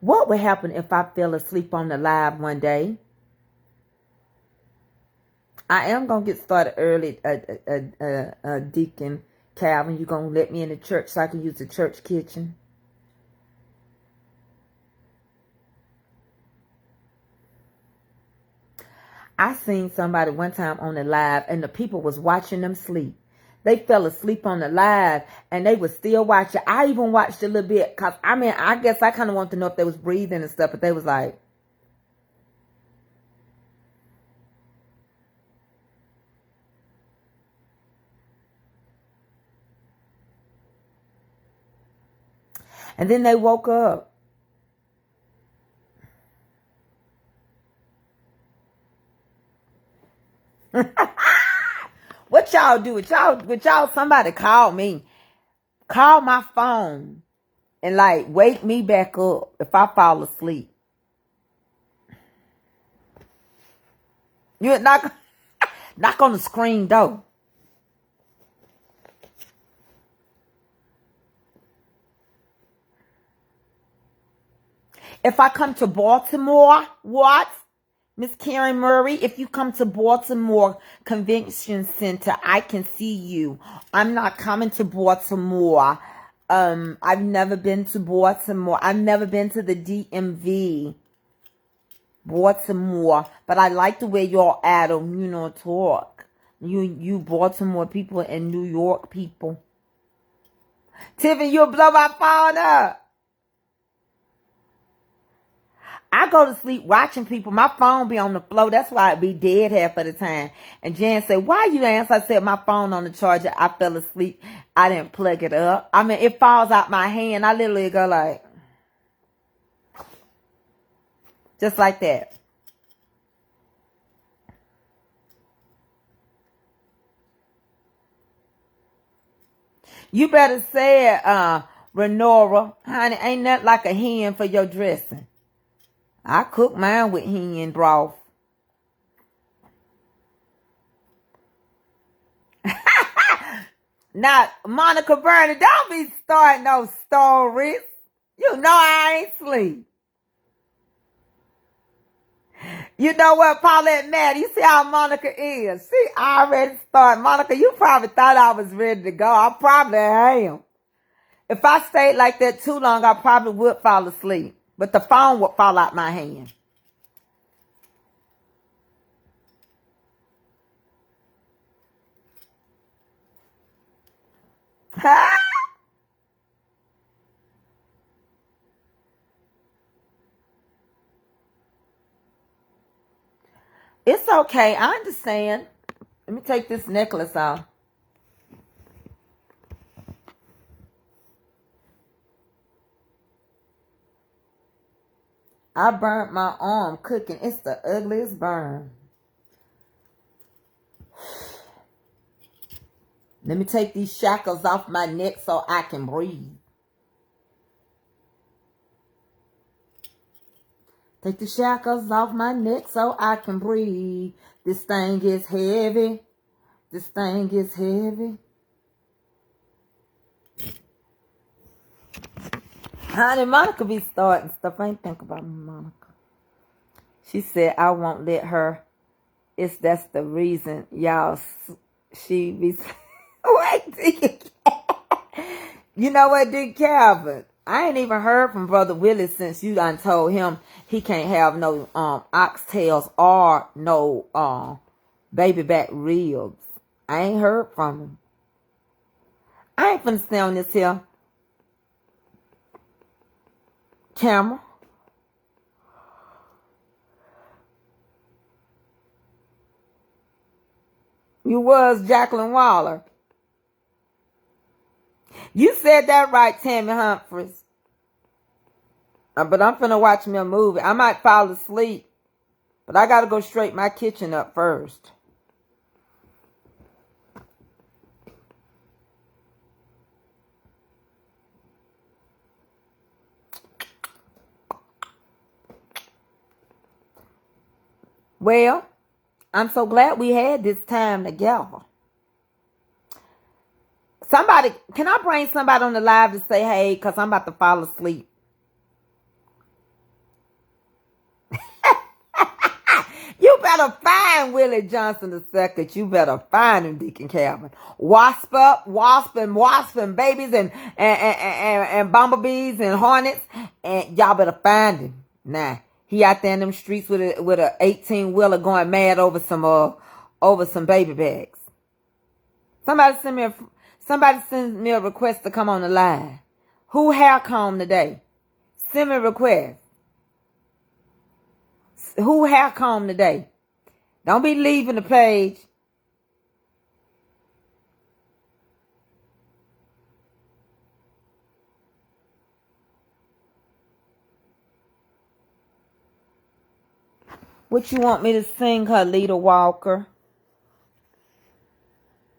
What would happen if I fell asleep on the live one day? I am going to get started early, Deacon Calvin. You going to let me in the church so I can use the church kitchen? I seen somebody one time on the live and the people was watching them sleep. They fell asleep on the live and they was still watching. I even watched a little bit because, I guess I kind of wanted to know if they was breathing and stuff, but they was like, and then they woke up. What y'all do? With y'all, somebody call me. Call my phone and like wake me back up if I fall asleep. You knock on the screen door. If I come to Baltimore, what? Miss Karen Murray, if you come to Baltimore Convention Center, I can see you. I'm not coming to Baltimore. I've never been to Baltimore. I've never been to the DMV. Baltimore. But I like the way y'all Adam, talk. You Baltimore people and New York people. Tiffany, you'll blow my phone up. I go to sleep watching people. My phone be on the floor. That's why it be dead half of the time. And Jan said, why you answer? I said, my phone on the charger. I fell asleep. I didn't plug it up. It falls out my hand. I literally go like, just like that. You better say it, Renora. Honey, ain't nothing like a hen for your dressing. I cook mine with hen broth. Now, Monica Bernie, don't be starting no stories. You know I ain't sleep. You know what, Paulette Matt? You see how Monica is. See, I already started. Monica, you probably thought I was ready to go. I probably am. If I stayed like that too long, I probably would fall asleep. But the phone would fall out my hand. It's okay. I understand. Let me take this necklace off. I burnt my arm cooking. It's the ugliest burn. Let me take these shackles off my neck so I can breathe. Take the shackles off my neck so I can breathe. This thing is heavy. This thing is heavy. Honey, Monica be starting stuff. I ain't think about Monica. She said, I won't let her. That's the reason, y'all. She be... Wait, you know what, Dick Calvin? I ain't even heard from Brother Willie since you done told him he can't have no oxtails or no baby back ribs. I ain't heard from him. I ain't finna stay on this here camera. You was Jacqueline Waller. You said that right, Tammy Humphries. But I'm finna watch me a movie. I might fall asleep, but I gotta go straighten my kitchen up first. Well, I'm so glad we had this time together. Somebody, can I bring somebody on the live to say hey, because I'm about to fall asleep? You better find Willie Johnson II. You better find him, Deacon Calvin. Wasp up, wasp and babies and bumblebees and hornets. And y'all better find him. Nah, he out there in them streets with a 18-wheeler going mad over some baby bags. Somebody send me a request to come on the line. Who hair comb today? Send me a request. Who hair comb today? Don't be leaving the page. What you want me to sing, Halita Walker?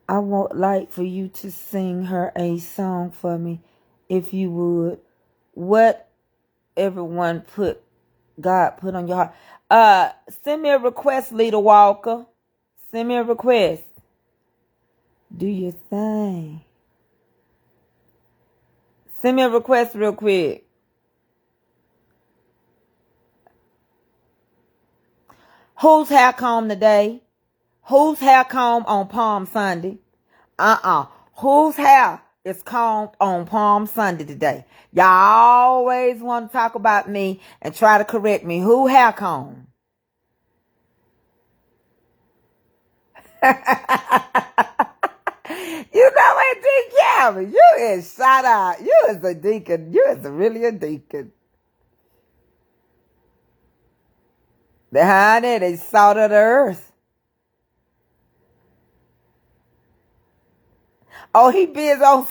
I would like for you to sing her a song for me, if you would. What everyone God put on your heart. Send me a request, Lita Walker. Send me a request. Do your thing. Send me a request real quick. Whose hair comb today? Whose hair comb on Palm Sunday? Whose hair is combed on Palm Sunday today? Y'all always want to talk about me and try to correct me. Who hair comb? You know what, Deacon Calvin? You is shout out. You is a deacon. You is really a deacon. Behind it, they salt of the earth. Oh, he busy on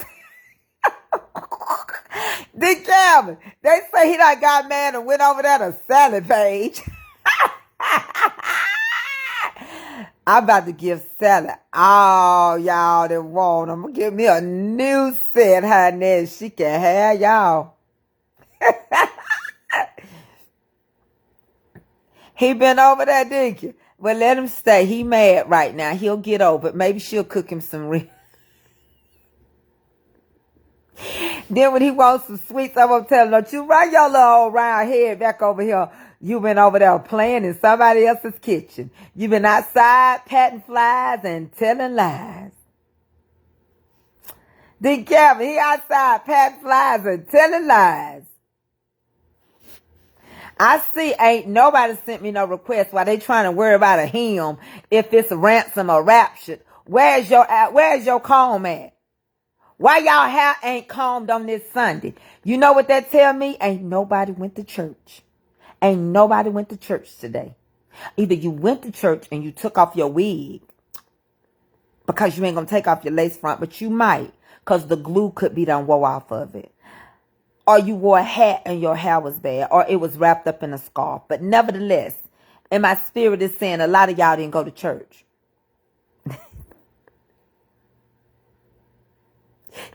Dick Calvin. They say he done got mad and went over there to Sally page. I'm about to give Sally all y'all that want. I'm gonna give me a new set, honey. She can have y'all. He been over there, didn't you? Well, let him stay. He mad right now. He'll get over it. Maybe she'll cook him some real. Then when he wants some sweets, I'm going to tell him, don't you run your little old round head back over here. You been over there playing in somebody else's kitchen. You been outside patting flies and telling lies. Then Kevin, he outside patting flies and telling lies. I see ain't nobody sent me no request while they trying to worry about a hymn if it's a ransom or raptured. Where's your comb at? Why y'all hair ain't combed on this Sunday? You know what that tell me? Ain't nobody went to church. Ain't nobody went to church today. Either you went to church and you took off your wig because you ain't going to take off your lace front, but you might because the glue could be done wore off of it. Or you wore a hat and your hair was bad, or it was wrapped up in a scarf. But nevertheless, in my spirit is saying a lot of y'all didn't go to church.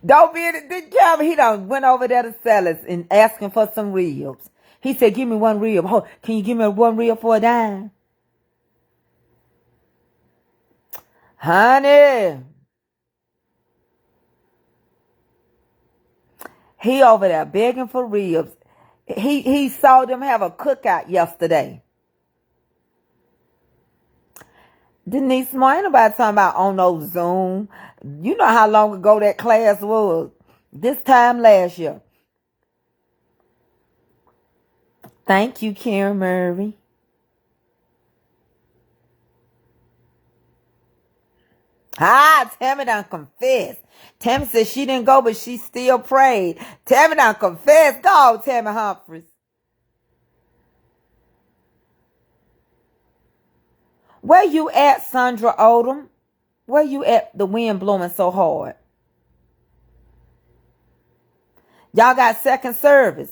Don't be in it, Dick Calvin. He done went over there to Sellers and asking for some ribs. He said, give me one rib. Oh, can you give me one rib for a dime? Honey. He over there begging for ribs. He saw them have a cookout yesterday. Denise, ain't nobody talking about on no Zoom. You know how long ago that class was. This time last year. Thank you, Karen Murray. Tammy done confessed. Tammy said she didn't go, but she still prayed. Tammy done confessed. Go, Tammy Humphries. Where you at, Sandra Odom? Where you at, the wind blowing so hard? Y'all got second service.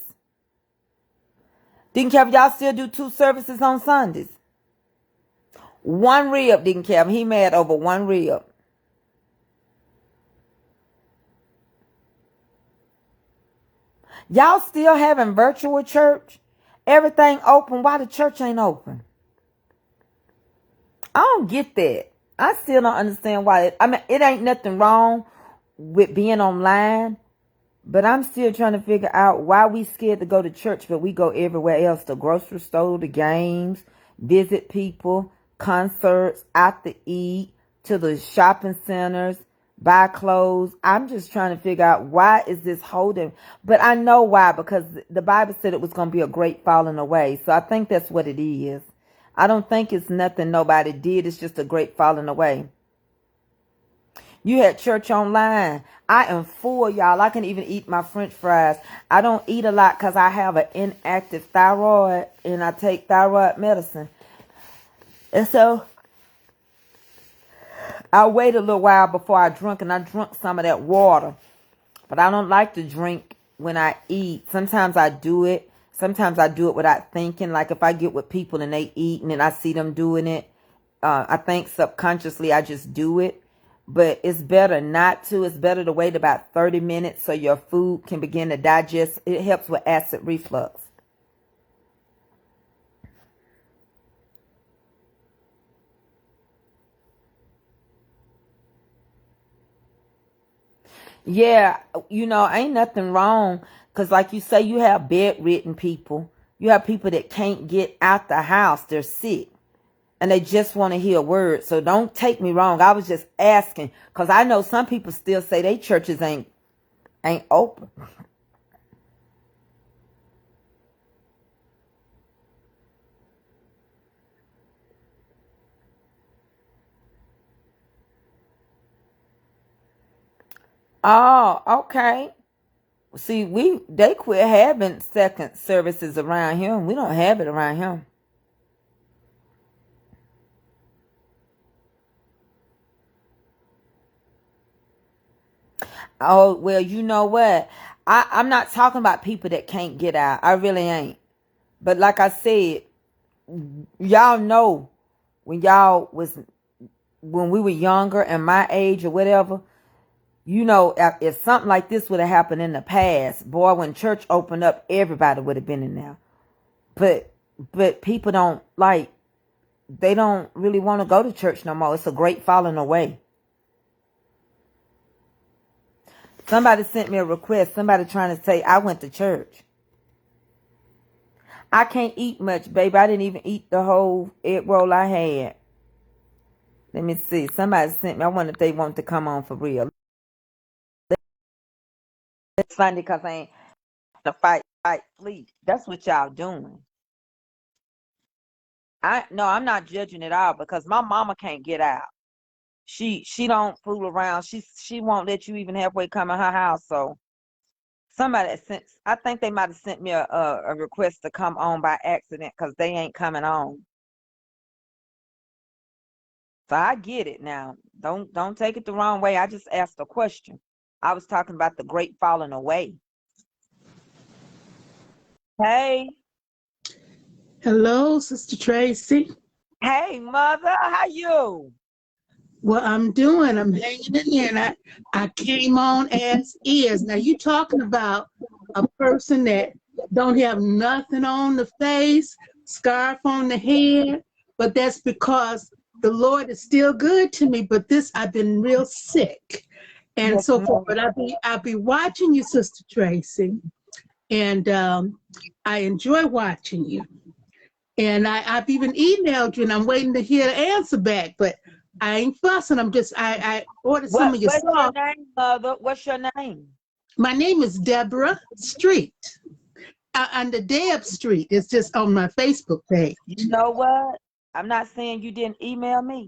Deacon Kevin, y'all still do 2 services on Sundays? 1 rib, Deacon Kevin. He mad over 1 rib. Y'all still having virtual church? Everything open. Why the church ain't open? I don't get that. I still don't understand why. It ain't nothing wrong with being online, but I'm still trying to figure out why we scared to go to church, but we go everywhere else. The grocery store, the games, visit people, concerts, out to eat, to the shopping centers, buy clothes. I'm just trying to figure out why is this holding. But I know why, because the Bible said it was going to be a great falling away. So I think that's what it is. I don't think it's nothing nobody did. It's just a great falling away. You had church online. I am full, y'all. I can even eat my French fries. I don't eat a lot because I have an inactive thyroid and I take thyroid medicine. And so I wait a little while before I drink, and I drunk some of that water. But I don't like to drink when I eat. Sometimes I do it. Sometimes I do it without thinking. Like if I get with people and they eat and then I see them doing it, I think subconsciously I just do it. But it's better not to. It's better to wait about 30 minutes so your food can begin to digest. It helps with acid reflux. Yeah, ain't nothing wrong. Because like you say, you have bedridden people. You have people that can't get out the house. They're sick. And they just want to hear a word. So don't take me wrong. I was just asking. Because I know some people still say they churches ain't open. Oh, okay. See, they quit having second services around here. We don't have it around here. Oh, well, you know what? I'm not talking about people that can't get out. I really ain't. But like I said, y'all know when we were younger and my age or whatever, if something like this would have happened in the past, boy, when church opened up, everybody would have been in there. But people they don't really want to go to church no more. It's a great falling away. Somebody sent me a request. Somebody trying to say I went to church. I can't eat much, baby. I didn't even eat the whole egg roll I had. Let me see. Somebody sent me. I wonder if they want to come on for real. It's funny because I ain't to fight, sleep. That's what y'all doing. No, I'm not judging at all because my mama can't get out. She don't fool around. She won't let you even halfway come in her house. So somebody I think they might have sent me a request to come on by accident because they ain't coming on. So I get it now. Don't take it the wrong way. I just asked a question. I was talking about the great falling away. Hey. Hello, Sister Tracy. Hey, mother. How you? Well, I'm hanging in here, and I came on as is. Now, you talking about a person that don't have nothing on the face, scarf on the head, but that's because the Lord is still good to me, but I've been real sick and Yes, so ma'am. forth. But I'll be watching you, Sister Tracy, and I enjoy watching you. And I've even emailed you, and I'm waiting to hear the answer back, but I ain't fussing. I ordered some of your What's your stuff. name, mother? What's your name? My name is Deborah Street. on the Deb Street. It's just on my Facebook page. You know what? I'm not saying you didn't email me,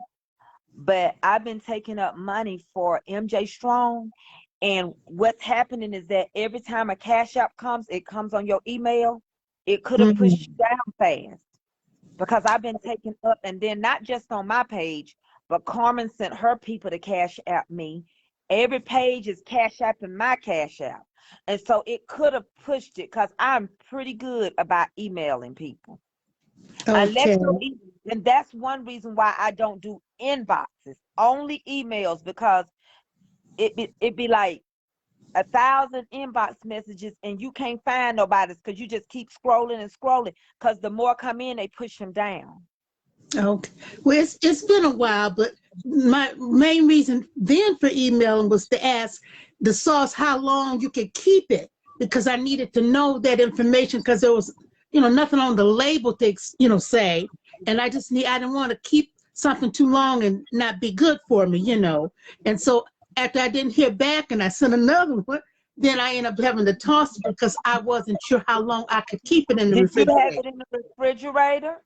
but I've been taking up money for MJ Strong. And what's happening is that every time a cash app comes, it comes on your email. It could have pushed you down fast because I've been taking up, and then not just on my page, but Carmen sent her people to cash app me. Every page is cash app and my cash app. And so it could have pushed it because I'm pretty good about emailing people. Okay. And that's one reason why I don't do inboxes, only emails, because it be like 1,000 inbox messages and you can't find nobody because you just keep scrolling and scrolling because the more come in, they push them down. Okay. Well, it's been a while, but my main reason then for emailing was to ask the sauce how long you could keep it, because I needed to know that information because there was, nothing on the label to, say, and I didn't want to keep something too long and not be good for me, And so after I didn't hear back and I sent another one, then I ended up having to toss it because I wasn't sure how long I could keep it in the refrigerator. Did you have it in the refrigerator?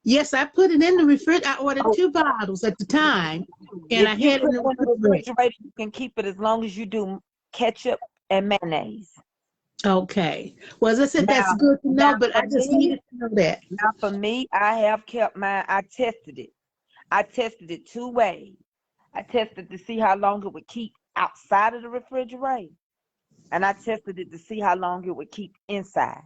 Yes, I put it in the refrigerator. I ordered 2 bottles at the time, and I had it in the refrigerator. You can keep it as long as you do ketchup and mayonnaise. Okay. Well, as I said, that's good to know, but I just needed to know that. Now, for me, I have kept mine. I tested it. I tested it 2 ways. I tested to see how long it would keep outside of the refrigerator, and I tested it to see how long it would keep inside.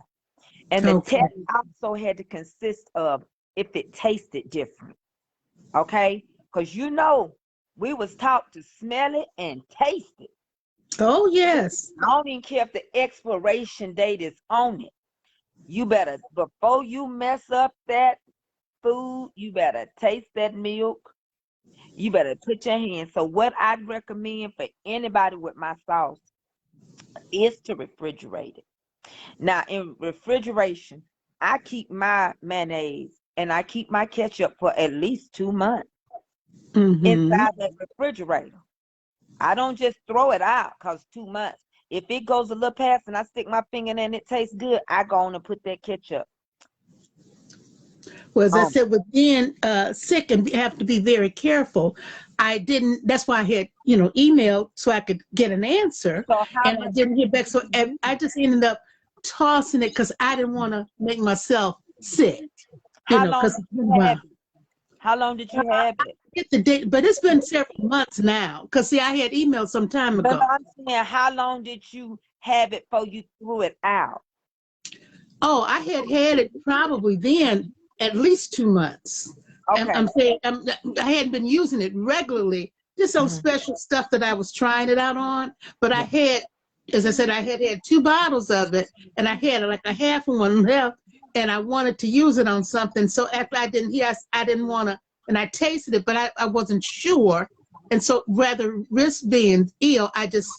And the test also had to consist of if it tasted different, okay? Because we was taught to smell it and taste it. Oh, yes. I don't even care if the expiration date is on it. You better, before you mess up that food, you better taste that milk. You better put your hands. So what I'd recommend for anybody with my sauce is to refrigerate it. Now, in refrigeration, I keep my mayonnaise and I keep my ketchup for at least 2 months inside that refrigerator. I don't just throw it out because 2 months. If it goes a little past and I stick my finger in and it tastes good, I go on and put that ketchup. Well, as I said, with being sick and have to be very careful, that's why I had, emailed so I could get an answer, and I didn't hear back. So I just ended up tossing it because I didn't want to make myself sick. How long did you have it? Get the date, but it's been several months now. Because see, I had emailed some time ago. But I'm saying, how long did you have it before you threw it out? Oh, I had it probably then at least 2 months. Okay. I'm saying I hadn't been using it regularly, just on special stuff that I was trying it out on. But I had, as I said, I had 2 bottles of it, and I had like a half of one left, and I wanted to use it on something. So after I didn't hear, I didn't want to, and I tasted it, but I wasn't sure. And so rather risk being ill, I just,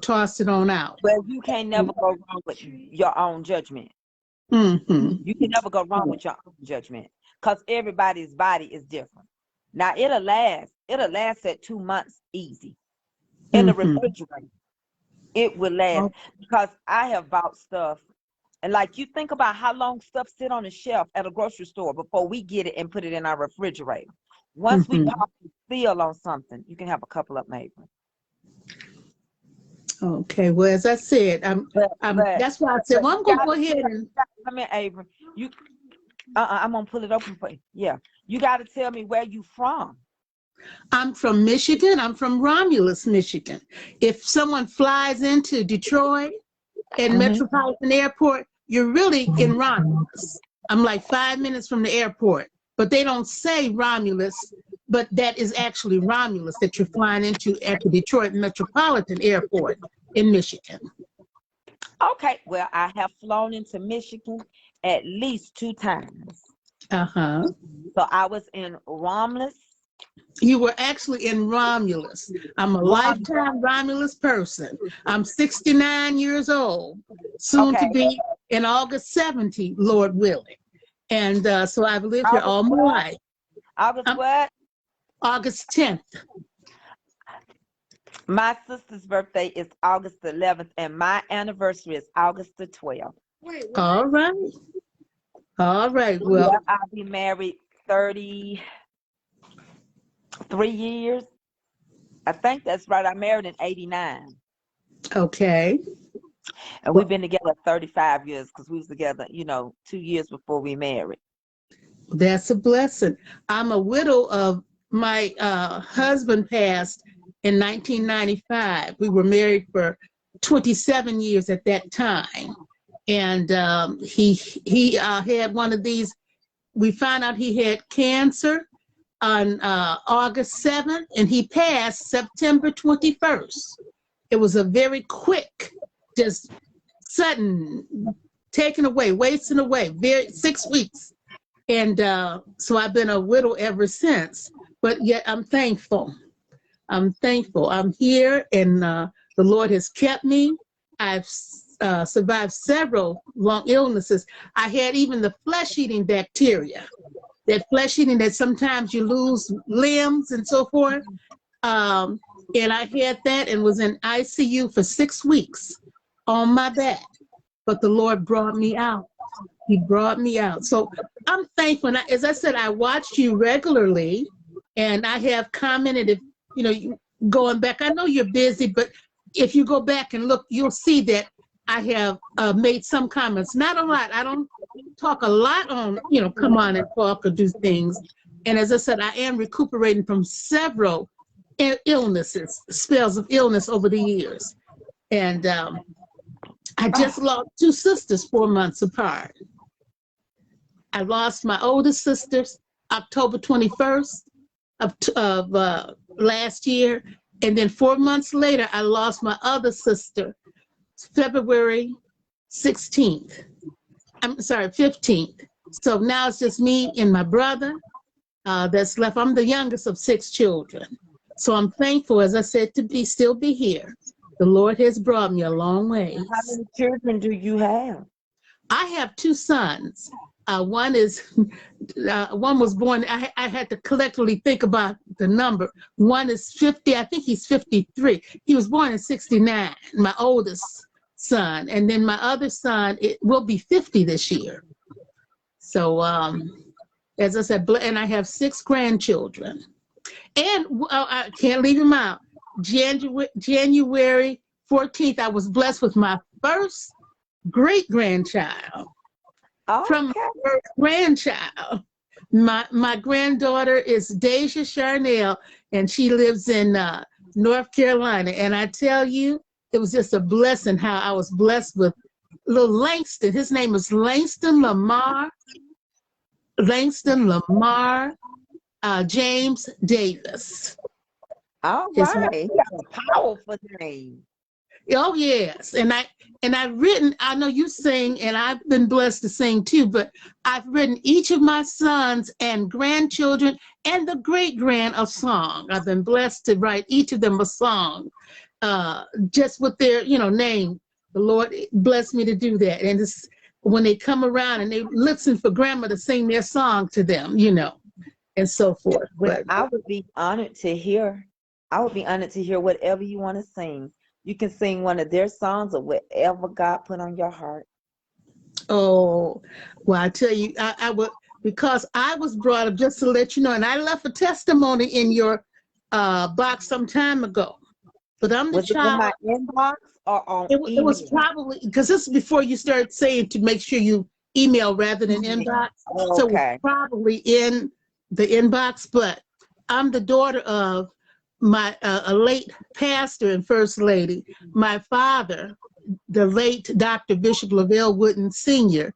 tossed it on out. Well, you can never go wrong with your own judgment. You can never go wrong with your own judgment because everybody's body is different. Now, it'll last at 2 months easy. In the refrigerator, it will last because I have bought stuff. And like, you think about how long stuff sit on the shelf at a grocery store before we get it and put it in our refrigerator. Once we pop the seal on something, you can have a couple of maybe. Okay, well, as I said, that's why I said, well, I'm going to go ahead and... Come here, Avery. I'm going to pull it open for you. Yeah. You got to tell me where you from. I'm from Michigan. I'm from Romulus, Michigan. If someone flies into Detroit and Metropolitan Airport, you're really in Romulus. I'm like 5 minutes from the airport, but they don't say Romulus, but that is actually Romulus that you're flying into at the Detroit Metropolitan Airport in Michigan. Okay, well, I have flown into Michigan at least 2 times. So I was in Romulus. You were actually in Romulus. I'm a lifetime Romulus person. I'm 69 years old, soon to be in August 70, Lord willing. And so I've lived here all my life. August what? August 10th. My sister's birthday is August 11th, and my anniversary is August the 12th. All right. All right. Yeah, Well, I'll be married 33 years. I think that's right. I married in 89. okay. And Well, we've been together 35 years because we was together, 2 years before we married. that's a blessing. I'm a widow of my husband passed in 1995. We were married for 27 years at that time. And he had one of these. We found out he had cancer on August 7th, and he passed September 21st. It was a very quick, just sudden, taken away, wasting away, 6 weeks. And so I've been a widow ever since. But yet I'm thankful. I'm thankful. I'm here, and the Lord has kept me. I've survived several long illnesses. I had even the flesh-eating bacteria, that flesh-eating that sometimes you lose limbs and so forth. And I had that and was in ICU for 6 weeks on my back. But the Lord brought me out. He brought me out. So I'm thankful. And as I said, I watched you regularly, and I have commented, if going back, I know you're busy, but if you go back and look, you'll see that I have made some comments. Not a lot. I don't talk a lot on, come on and talk or do things. And as I said, I am recuperating from several illnesses, spells of illness over the years. And I just lost 2 sisters 4 months apart. I lost my oldest sister October 21st of last year. And then 4 months later, I lost my other sister February 16th. I'm sorry, 15th. So now it's just me and my brother that's left. I'm the youngest of 6 children. So I'm thankful, as I said, to still be here. The Lord has brought me a long way. How many children do you have? I have 2 sons. One was born, I had to collectively think about the number. One is 50, I think he's 53. He was born in 69, my oldest son. And then my other son, it will be 50 this year. So, as I said, and I have 6 grandchildren. And I can't leave him out. January 14th, I was blessed with my first great-grandchild. Okay. From my first grandchild. My granddaughter is Deja Charnel, and she lives in North Carolina. And I tell you, it was just a blessing how I was blessed with little Langston. His name is Langston Lamar. James Davis. All right. You have a powerful name. Oh yes, and I've written. I know you sing, and I've been blessed to sing too. But I've written each of my sons and grandchildren and the great grand a song. I've been blessed to write each of them a song, just with their name. The Lord blessed me to do that, and it's when they come around and they listen for grandma to sing their song to them, and so forth. Well, But I would be honored to hear. I would be honored to hear whatever you want to sing. You can sing one of their songs or whatever God put on your heart. oh, well, I tell you, I would, because I was brought up, just to let you know, and I left a testimony in your box some time ago. But I'm the Was it child. in my inbox or on It email? was probably, because this is before you started saying to make sure you email rather than inbox. Oh, So okay. it's probably in the inbox, but I'm the daughter of my a late pastor and first lady. My father, the late Dr. Bishop Lavelle Wooden Sr.,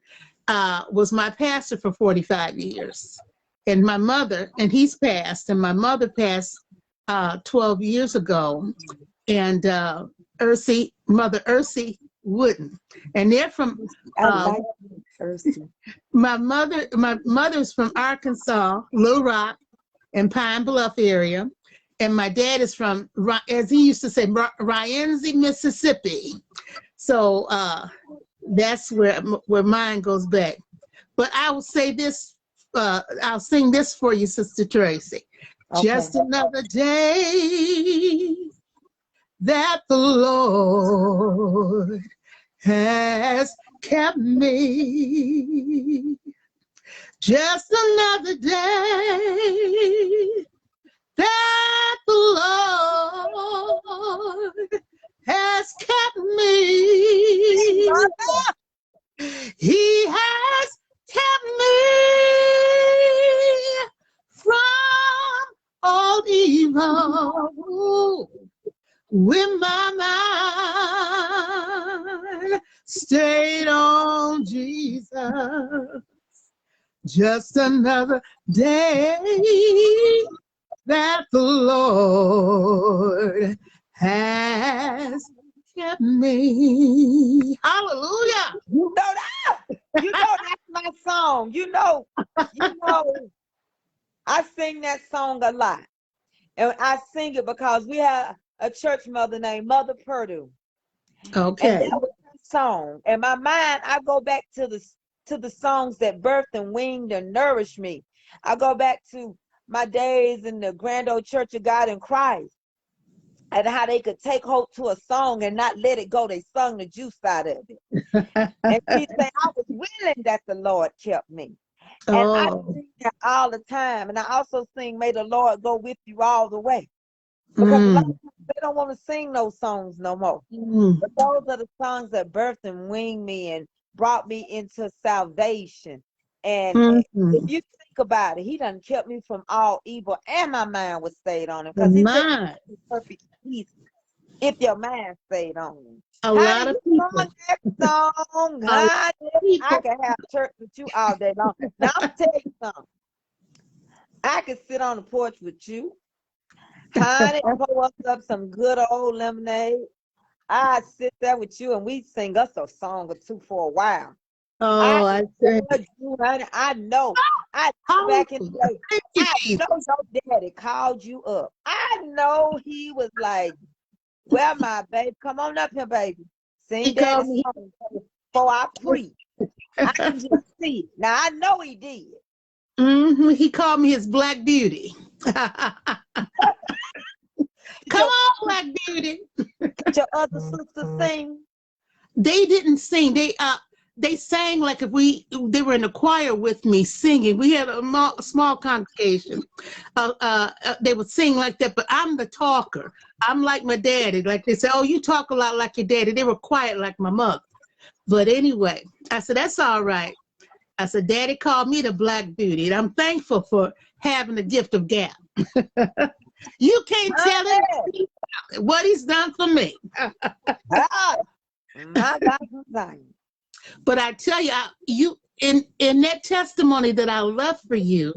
was my pastor for 45 years. And my mother, and he's passed, and my mother passed 12 years ago. And Mother Ursi Wooden. And they're from I like Ursi. my mother's from Arkansas, Little Rock, and Pine Bluff area. And my dad is from, as he used to say, Rienzi, Mississippi. So that's where mine goes back. But I will say this, I'll sing this for you, Sister Tracy. Okay. Just another day that the Lord has kept me. Just another day that the Lord has kept me. He has kept me from all evil. With my mind stayed on Jesus. Just another day that the Lord has kept me. Hallelujah. You know that. You know that's my song. You know, I sing that song a lot. And I sing it because we have a church mother named Mother Purdue. Okay. And that was her song. In my mind, I go back to the songs that birthed and winged and nourished me. I go back to my days in the Grand Old Church of God in Christ, and how they could take hold to a song and not let it go. They sung the juice out of it. And she said, I was willing that the Lord kept me. And I sing that all the time. And I also sing, may the Lord go with you all the way. Because a lot of people, they don't want to sing those songs no more. But those are the songs that birthed and winged me and brought me into salvation. And if you think about it, he done kept me from all evil, and my mind was stayed on him. Because he said perfect peace if your mind stayed on him. A lot of people. That song, honey, I can have church with you all day long. Now I'm gonna tell you something. I could sit on the porch with you, honey, pour us up some good old lemonade. I sit there with you and we sing us a song or two for a while. I know. I back in the day. I know your daddy called you up. I know he was like, well, my baby, come on up here, baby. Sing that song before I preach. I can just see it. Now, I know he did. He called me his Black Beauty. Come on, Black Beauty. Did your other sisters sing? They didn't sing. They sang like if they were in the choir with me singing. We had a small congregation. They would sing like that, but I'm the talker. I'm like my daddy. Like they say, oh, you talk a lot like your daddy. They were quiet like my mother. But anyway, I said, that's all right. I said, Daddy called me the Black Beauty, and I'm thankful for having the gift of gab. You can't tell him what he's done for me. My God. But I tell you, in that testimony that I left for you,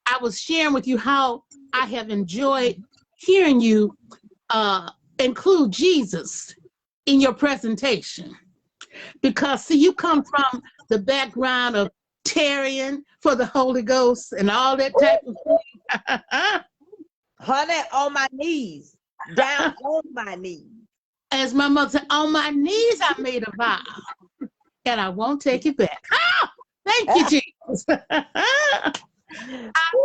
I was sharing with you how I have enjoyed hearing you include Jesus in your presentation. Because, see, you come from the background of tarrying for the Holy Ghost and all that type of thing. Honey, on my knees, down on my knees. As my mother said, on my knees I made a vow, and I won't take it back. Thank you, Jesus. I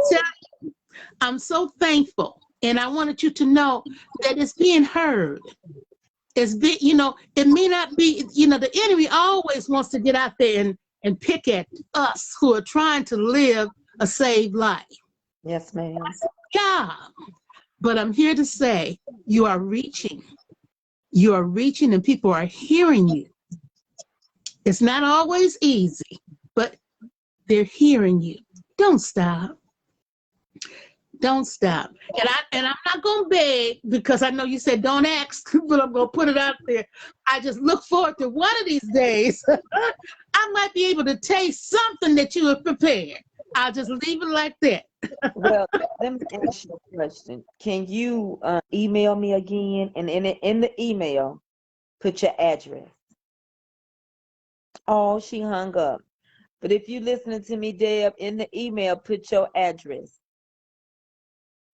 tell you, I'm so thankful, and I wanted you to know that it's being heard. It may not be, the enemy always wants to get out there and pick at us who are trying to live a saved life. Yes, ma'am. Yeah. But I'm here to say you are reaching. You are reaching and people are hearing you. It's not always easy, but they're hearing you. Don't stop. Don't stop. And I'm not going to beg, because I know you said don't ask, but I'm going to put it out there. I just look forward to one of these days. I might be able to taste something that you have prepared. I'll just leave it like that. Well, let me ask you a question. Can you email me again? And in the email, put your address. Oh, she hung up. But if you're listening to me, Deb, in the email, put your address.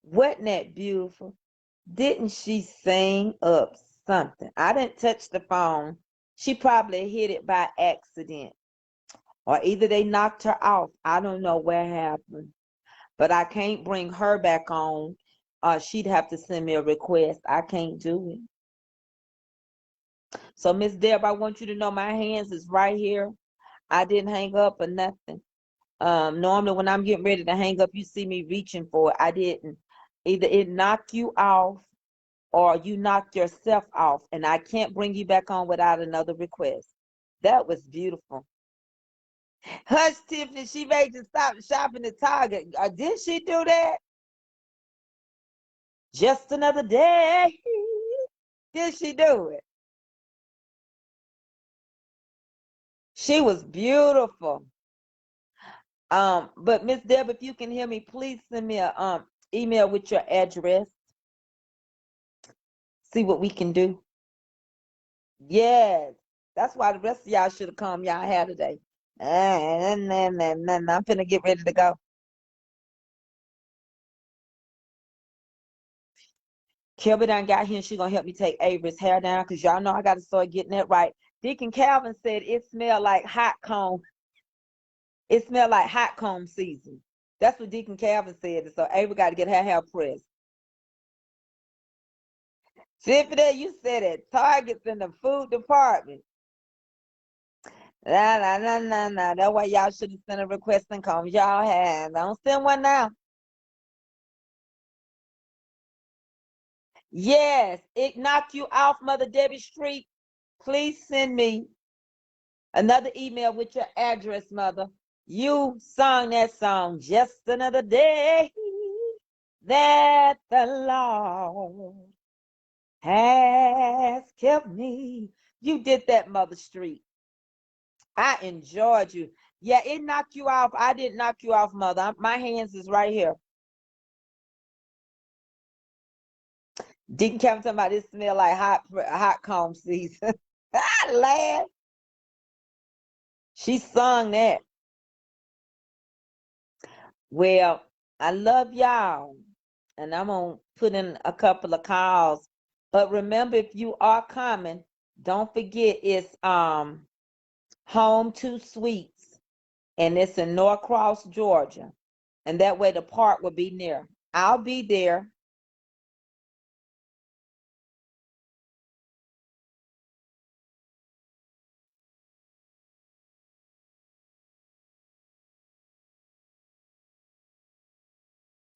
Wasn't that beautiful? Didn't she sing up something? I didn't touch the phone. She probably hit it by accident. Or either they knocked her off. I don't know what happened. But I can't bring her back on. She'd have to send me a request. I can't do it. So, Miss Deb, I want you to know my hands is right here. I didn't hang up or nothing. Normally when I'm getting ready to hang up, you see me reaching for it. I didn't. Either it knocked you off or you knocked yourself off, and I can't bring you back on without another request. That was beautiful. Hush, Tiffany, she made you stop shopping at Target. Did she do that? Just another day. Did she do it? She was beautiful. But Miss Deb, if you can hear me, please send me a email with your address. See what we can do. Yes, that's why the rest of y'all should have come y'all hair today. I'm finna get ready to go. Kelby done got here and she gonna help me take Avery's hair down because y'all know I gotta start getting that right. Deacon Calvin said it smelled like hot comb. It smelled like hot comb season. That's what Deacon Calvin said. So Avery got to get her hair pressed. Tiffany, you said it. Target's in the food department. Nah. That's why y'all should have sent a request and combs y'all have. Don't send one now. Yes, it knocked you off, Mother Debbie Street. Please send me another email with your address, Mother. You sung that song, Just Another Day that the Lord has kept me. You did that, Mother Street. I enjoyed you. Yeah, it knocked you off. I didn't knock you off, Mother. My hands is right here. Deacon Kevin talking about this smell like hot comb season. I laughed. She sung that. Well, I love y'all. And I'm going to put in a couple of calls. But remember, if you are coming, don't forget it's Home to Sweets. And it's in Norcross, Georgia. And that way the park will be near. I'll be there.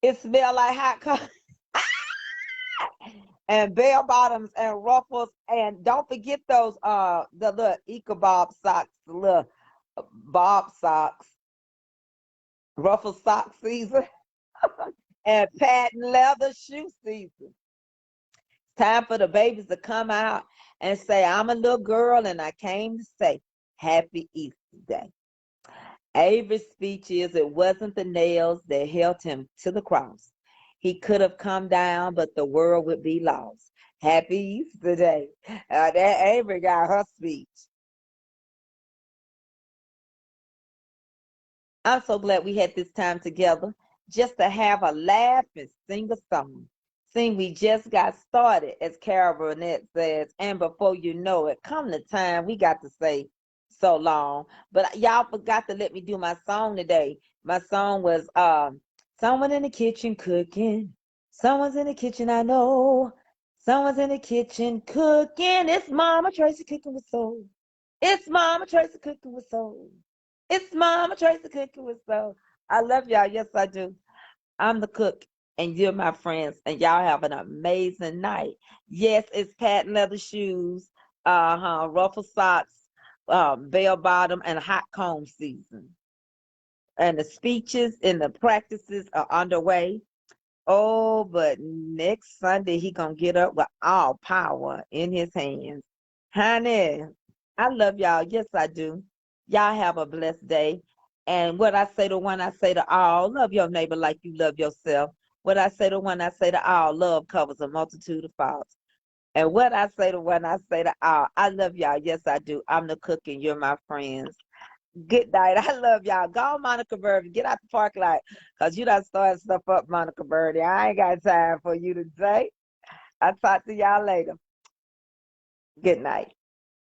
It smells like hot coffee. And bell bottoms and ruffles. And don't forget those the little Eco Bob socks, the little Bob socks. Ruffle sock season. And patent leather shoe season. Time for the babies to come out and say, I'm a little girl and I came to say Happy Easter Day. Avery's speech is, it wasn't the nails that held him to the cross. He could have come down, but the world would be lost. Happy Easter Day. That Avery got her speech. I'm so glad we had this time together just to have a laugh and sing a song. Sing, we just got started, as Carol Burnett says, and before you know it, come the time we got to say so long. But y'all forgot to let me do my song today. My song was someone in the kitchen cooking. Someone's in the kitchen, I know. Someone's in the kitchen cooking. It's Mama Tracy cooking with soul. It's Mama Tracy cooking with soul. It's Mama Tracy cooking with soul. I love y'all. Yes, I do. I'm the cook, and you're my friends, and y'all have an amazing night. Yes, it's patent leather shoes, ruffle socks, bell bottom, and hot comb season. And the speeches and the practices are underway. Oh, but next Sunday he gonna get up with all power in his hands. Honey, I love y'all. Yes, I do. Y'all have a blessed day. And what I say to one, I say to all, love your neighbor like you love yourself. What I say to one, I say to all, love covers a multitude of faults. And what I say to one, I say to all, I love y'all. Yes, I do. I'm the cook and you're my friends. Good night. I love y'all. Go on, Monica Birdie. Get out the parking lot because you done started stuff up, Monica Birdie. I ain't got time for you today. I'll talk to y'all later. Good night.